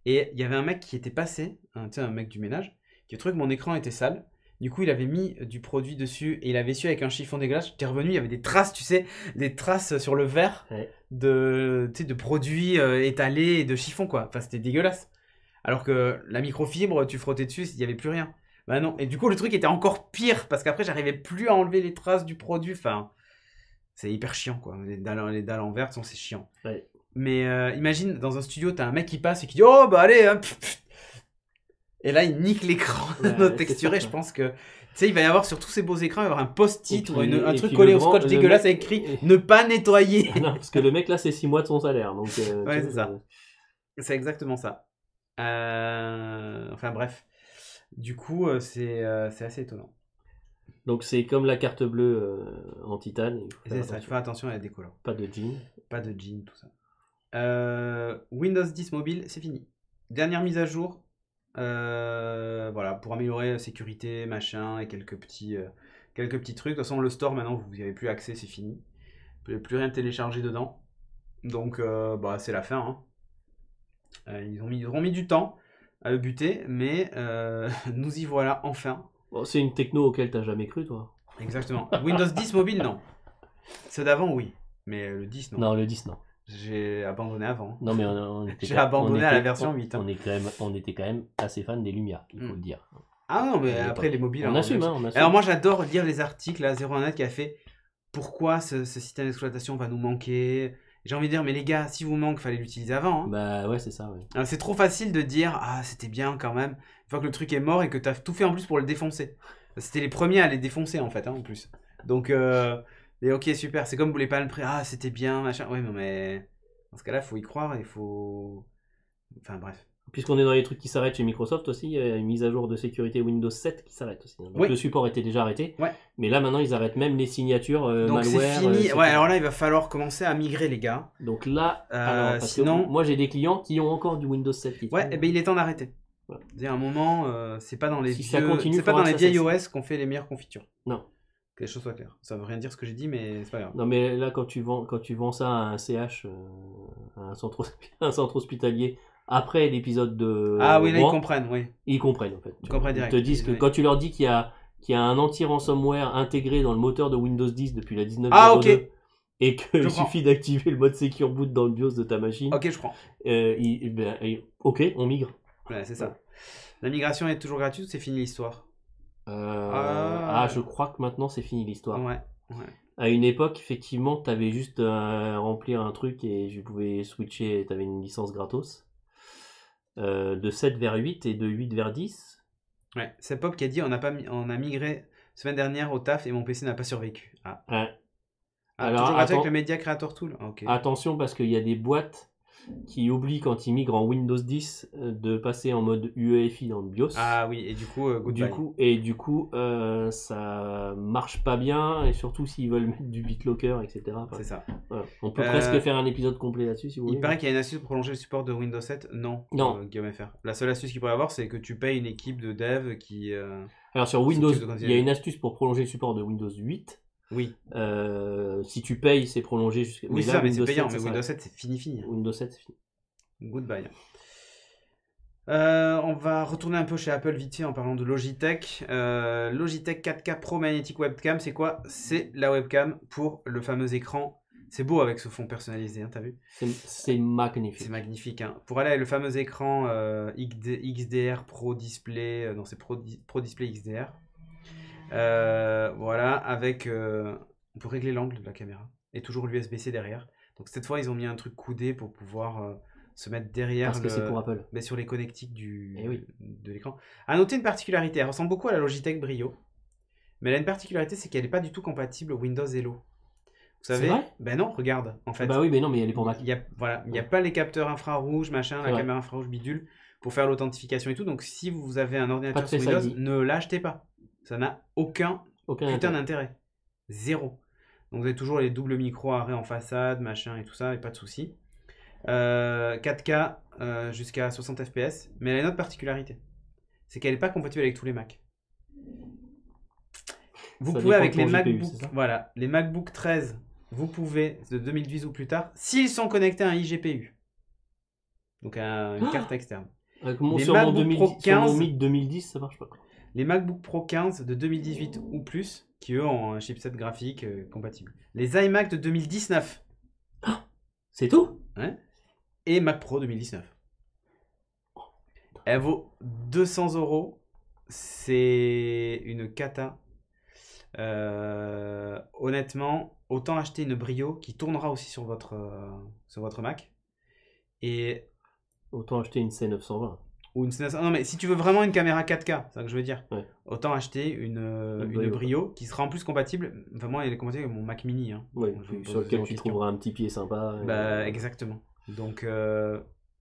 et il y avait un mec qui était passé, tu sais, un mec du ménage, qui a trouvé que mon écran était sale. Du coup, il avait mis du produit dessus et il avait su avec un chiffon dégueulasse. J'étais revenu, il y avait des traces, tu sais, des traces sur le verre Ouais. de produits étalés et de chiffon, quoi. Enfin, c'était dégueulasse. Alors que la microfibre, tu frottais dessus, il n'y avait plus rien. Bah non. Et du coup, le truc était encore pire parce qu'après, j'arrivais plus à enlever les traces du produit. Enfin, c'est hyper chiant, quoi. Les dalles en verre, c'est chiant. Ouais. Mais imagine, dans un studio, t'as un mec qui passe et qui dit « Oh, bah allez, hein, pff, pff. » Et là, il nique l'écran Ouais, texturé. ça, Je pense que, tu sais, il va y avoir sur tous ces beaux écrans, il va y avoir un post-it Et ou puis- un et truc puis collé le au grand- scotch le dégueulasse mec- avec écrit « Ne pas nettoyer ». Non, parce que le mec là, c'est 6 mois de son salaire. Donc, Ouais, tu c'est vois, ça. C'est exactement ça. Enfin bref. Du coup, c'est assez étonnant. Donc c'est comme la carte bleue en titane. Il faut faire C'est ça, il attention. faut faire attention à la décolore. Pas de jean. Pas de jean, tout ça. Windows 10 mobile, c'est fini. Dernière mise à jour. Voilà, pour améliorer la sécurité, machin, et quelques petits trucs. De toute façon, le store, maintenant, vous n'y avez plus accès, c'est fini. Vous ne pouvez plus rien télécharger dedans. Donc, bah, c'est la fin. Hein. Ils auront mis du temps à le buter, mais nous y voilà enfin. Bon, c'est une techno auquel t'as jamais cru, toi. Exactement. Windows 10 mobile, non. Ceux d'avant, oui. Mais le 10, non. Non, le 10, non. J'ai abandonné avant. Non, mais on était J'ai quand- abandonné on à la était- version 8, hein. On était quand même assez fan des Lumières, il faut le dire. Ah non, mais À après l'époque. les mobiles... On alors, assume, même- hein, on assume. Alors moi j'adore lire les articles à 01net qui a fait pourquoi ce système d'exploitation va nous manquer. J'ai envie de dire, mais les gars, si vous manque, fallait l'utiliser avant. Hein. Bah ouais, c'est ça, ouais. Alors, c'est trop facile de dire, ah c'était bien quand même, une fois que le truc est mort et que t'as tout fait en plus pour le défoncer. C'était les premiers à les défoncer en fait, hein, en plus. Donc, et ok, super, c'est comme les palmes près, ah c'était bien, machin. Ouais, mais dans ce cas-là, il faut y croire, il faut... Enfin bref. puisqu'on est dans les trucs qui s'arrêtent chez Microsoft aussi, il y a une mise à jour de sécurité Windows 7 qui s'arrête aussi. Donc Oui. le support était déjà arrêté, Ouais. mais là maintenant ils arrêtent même les signatures Donc c'est malware. fini. etc. Ouais, alors là, il va falloir commencer à migrer, les gars. Donc là, alors, parce sinon- que moi j'ai des clients qui ont encore du Windows 7 qui Ouais, traîne. et ben il est temps d'arrêter. Voilà. C'est un moment, c'est pas dans les Si ça vieux- continue, c'est pas faudra dans les que ça vieilles cesse. OS qu'on fait les meilleures confitures. Non. Que les choses soient claires. Ça veut rien dire ce que j'ai dit, mais c'est pas grave. Non mais là quand tu vends ça à un CH, à un centre, un centre hospitalier, après l'épisode de Ah oui, là Rouen, ils comprennent, oui. ils comprennent en fait. Ils comprennent direct. Ils te disent que Oui. quand tu leur dis qu'il y a un anti-ransomware intégré dans le moteur de Windows 10 depuis la 19.02 Ah, ok. et qu'il Je prends. suffit d'activer le mode Secure Boot dans le BIOS de ta machine, Ok, je prends. ok, on migre. Ouais, c'est ça. La migration est toujours gratuite ou c'est fini l'histoire? Je crois que maintenant c'est fini l'histoire. Ouais. À une époque, effectivement, tu avais juste à remplir un truc et je pouvais switcher, tu avais une licence gratos. De 7 vers 8 et de 8 vers 10. Ouais. C'est Pop qui a dit on a migré semaine dernière au taf et mon PC n'a pas survécu. Ah. Ouais. Alors, toujours gratuit avec le Media Creator Tool. Ah, ok. Attention parce qu'il y a des boîtes qui oublient quand ils migrent en Windows 10 de passer en mode UEFI dans le BIOS. Ah oui, et du coup, Du coup, ça marche pas bien, et surtout s'ils veulent mettre du BitLocker, etc. Enfin, c'est ça. voilà. On peut presque faire un épisode complet là-dessus si vous voulez. Il paraît qu'il y a une astuce pour prolonger le support de Windows 7. Non. Guillaume FR. La seule astuce qu'il pourrait avoir, c'est que tu payes une équipe de dev qui. Alors sur Windows, s'occupe de il y a une astuce pour prolonger le support de Windows 8. Oui. Si tu payes, c'est prolongé jusqu'à. Oui, c'est là, ça, mais c'est Windows payant. 7, Mais ça Windows s'arrête. 7, c'est fini. Windows 7, c'est fini. Goodbye. On va retourner un peu chez Apple vite fait en parlant de Logitech. Logitech 4K Pro Magnetic Webcam, c'est quoi? C'est la webcam pour le fameux écran. C'est beau avec ce fond personnalisé, hein, t'as vu? C'est magnifique. C'est magnifique. Hein. Pour aller avec le fameux écran XDR Pro Display, non c'est Pro Display XDR. Voilà, avec... on peut régler l'angle de la caméra. Et toujours l'USB-C derrière. Donc cette fois, ils ont mis un truc coudé pour pouvoir se mettre derrière. Parce que c'est pour Apple. Mais sur les connectiques de l'écran. À noter une particularité, elle ressemble beaucoup à la Logitech Brio. Mais elle a une particularité, c'est qu'elle n'est pas du tout compatible Windows Hello. Vous savez? C'est vrai? Ben non, regarde. En fait, Bah oui, mais non, mais elle est pour Mac. il n'y a pas les capteurs infrarouges, machin, la Ouais. caméra infrarouge bidule pour faire l'authentification et tout. Donc si vous avez un ordinateur Pas de sur Face Windows, ID. ne l'achetez pas. Ça n'a aucun Aucun putain intérêt. d'intérêt. Zéro. Donc vous avez toujours les doubles micros arrêts en façade, machin et tout ça, et pas de souci. 4K jusqu'à 60 fps, mais elle a une autre particularité. C'est qu'elle n'est pas compatible avec tous les Mac. Vous Ça pouvez dépend avec de les ton GPU, MacBook, c'est ça voilà, les MacBook 13, vous pouvez, de 2010 ou plus tard, s'ils sont connectés à un iGPU. Donc à une carte externe. Les Sur mon MacBook 2010, Pro sur 15, mon Myth 2010, ça marche pas. Les MacBook Pro 15 de 2018 ou plus, qui eux ont un chipset graphique compatible. Les iMac de 2019. C'est tout? Et Mac Pro 2019. Elle vaut 200 €. C'est une cata. Honnêtement, autant acheter une Brio qui tournera aussi sur votre Mac. Et Autant acheter une C920. ou une non mais si tu veux vraiment une caméra 4K, c'est ça que je veux dire. Ouais. Autant acheter une Brio. Brio qui sera en plus compatible. Enfin moi elle est compatible avec mon Mac Mini. Hein. Ouais, Donc, je me sur pose lequel zéro tu question. trouveras un petit pied sympa. Bah exactement. Donc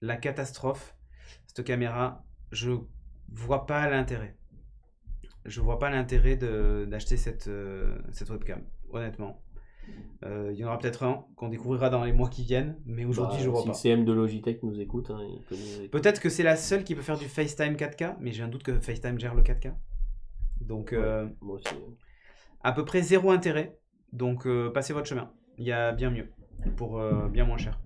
la catastrophe, cette caméra, je vois pas l'intérêt. Je vois pas l'intérêt d'acheter cette webcam, honnêtement. Il y en aura peut-être un qu'on découvrira dans les mois qui viennent, mais aujourd'hui je vois si pas. le CM de Logitech nous écoute, hein, il peut nous écouter. Peut-être que c'est la seule qui peut faire du FaceTime 4K, mais j'ai un doute que FaceTime gère le 4K. Donc Moi aussi. à peu près zéro intérêt. Donc passez votre chemin. Il y a bien mieux, pour bien moins cher.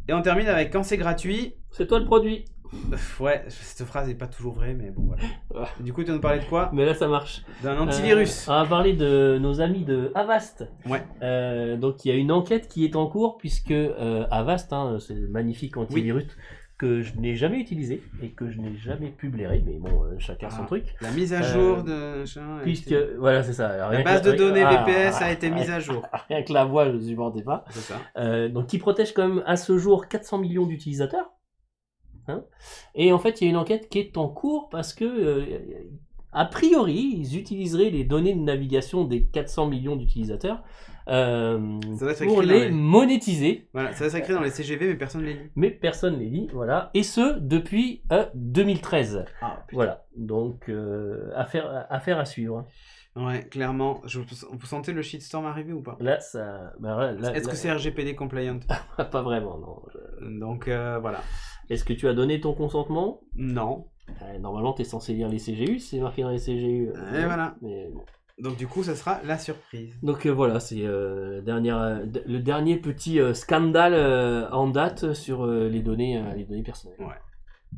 Et on termine avec quand c'est gratuit. C'est toi le produit. Ouais, cette phrase n'est pas toujours vraie, mais bon voilà. Ah. Du coup, tu vas nous parler de quoi? Mais là, ça marche. D'un antivirus. On va parler de nos amis de Avast. Ouais. Donc, il y a une enquête qui est en cours, puisque Avast, hein, c'est le magnifique antivirus que je n'ai jamais utilisé et que je n'ai jamais pu blairer, mais bon, chacun son truc. La mise à jour de... Puisque, voilà, c'est ça. La base de données VPS a été mise à jour. Rien que la voix, je ne supportais pas. C'est ça. Donc, qui protège quand même à ce jour 400 millions d'utilisateurs. Hein, et en fait, il y a une enquête qui est en cours parce que, a priori, ils utiliseraient les données de navigation des 400 millions d'utilisateurs doit être pour écrit dans les les- monétiser. Voilà, ça va s'écrire dans les CGV, mais personne ne les lit. Mais personne ne les lit, voilà. Et ce, depuis 2013. Ah, putain. Voilà, donc affaire à suivre. Ouais, clairement. Vous sentez le shitstorm arriver ou pas? Là, ça... bah, là, Est-ce que c'est RGPD compliant? Pas vraiment, non. Donc, voilà. Est-ce que tu as donné ton consentement? Non. Normalement, tu es censé lire les CGU, c'est marqué dans les CGU. Et voilà. Mais bon. Donc, du coup, ça sera la surprise. Donc voilà, c'est le dernier petit scandale en date sur les données personnelles. Ouais.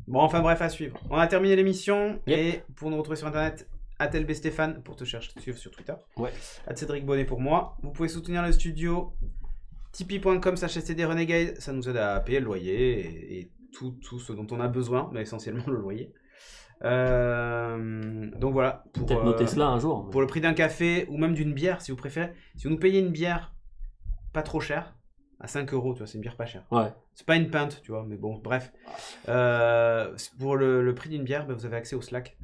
Bon, enfin bref, à suivre. On a terminé l'émission. Yep. Et pour nous retrouver sur internet, @lbstéphane pour te suivre sur Twitter. Ouais. @Cédric Bonnet pour moi. Vous pouvez soutenir le studio. Tipeee.com/STDRenegade. Ça nous aide à payer le loyer et tout ce dont on a besoin, mais essentiellement le loyer. Donc voilà. Peut-être nos Tesla un jour. Mais... Pour le prix d'un café ou même d'une bière, si vous préférez. Si vous nous payez une bière pas trop chère, à 5 €, tu vois, c'est une bière pas chère. Ouais. C'est pas une pinte, tu vois, mais bon, bref. Pour le prix d'une bière, vous avez accès au Slack.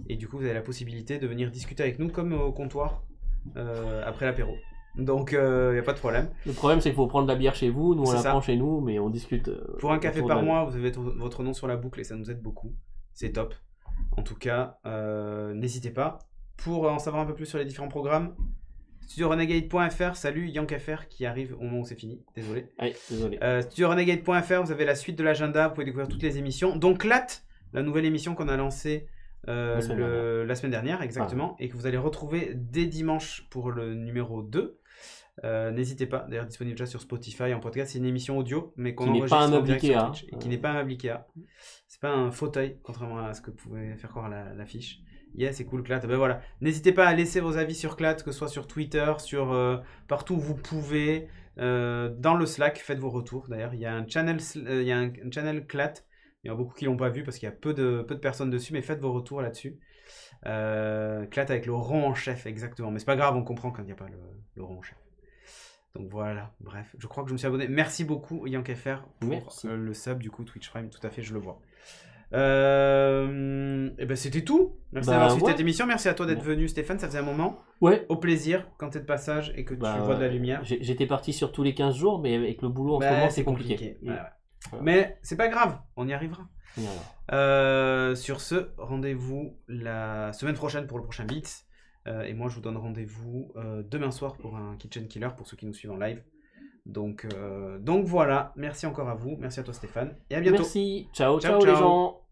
Et du coup, vous avez la possibilité de venir discuter avec nous comme au comptoir après l'apéro. Donc, il n'y a pas de problème. Le problème, c'est qu'il faut prendre la bière chez vous, nous on C'est la ça. prend chez nous, mais on discute. Pour un café autour par de la- mois, vous avez votre nom sur la boucle et ça nous aide beaucoup. C'est top. En tout cas, n'hésitez pas. Pour en savoir un peu plus sur les différents programmes, StudioRenegade.fr, salut YankFR qui arrive au moment où c'est fini, désolé. Allez, désolé. StudioRenegade.fr, vous avez la suite de l'agenda, vous pouvez découvrir toutes les émissions. Donc LAT, la nouvelle émission qu'on a lancée la semaine dernière, exactement, et que vous allez retrouver dès dimanche pour le numéro 2. N'hésitez pas, d'ailleurs disponible déjà sur Spotify en podcast, c'est une émission audio, mais qu'on Qui n'est enregistre pas un en meuble direct sur Ikea, Twitch, et qui n'est pas un meuble Ikea. C'est pas un fauteuil, contrairement à ce que pouvait faire croire l'affiche. Yeah, c'est cool, Clat. Ben voilà. N'hésitez pas à laisser vos avis sur Clat, que ce soit sur Twitter, sur partout où vous pouvez. Dans le Slack, faites vos retours. D'ailleurs, il y a un channel, Clat. Il y en a beaucoup qui l'ont pas vu parce qu'il y a peu de personnes dessus, mais faites vos retours là-dessus. Clat avec le rond en chef, exactement. Mais c'est pas grave, on comprend quand il n'y a pas le rond en chef. Donc voilà, bref, je crois que je me suis abonné. Merci beaucoup YankFR pour le sub du coup Twitch Prime, tout à fait, je le vois. Et ben c'était tout. Merci d'avoir suivi cette émission. Merci à toi d'être venu, Stéphane. Ça faisait un moment. Ouais. Au plaisir quand tu es de passage et que tu vois de la lumière. J'étais parti sur tous les 15 jours, mais avec le boulot en ce moment, c'est compliqué. Ouais. Mais c'est pas grave, on y arrivera. Voilà. Sur ce, rendez-vous la semaine prochaine pour le prochain Beats. Et moi, je vous donne rendez-vous demain soir pour un Kitchen Killer pour ceux qui nous suivent en live. Donc voilà, merci encore à vous. Merci à toi, Stéphane. Et à bientôt. Merci. Ciao les gens.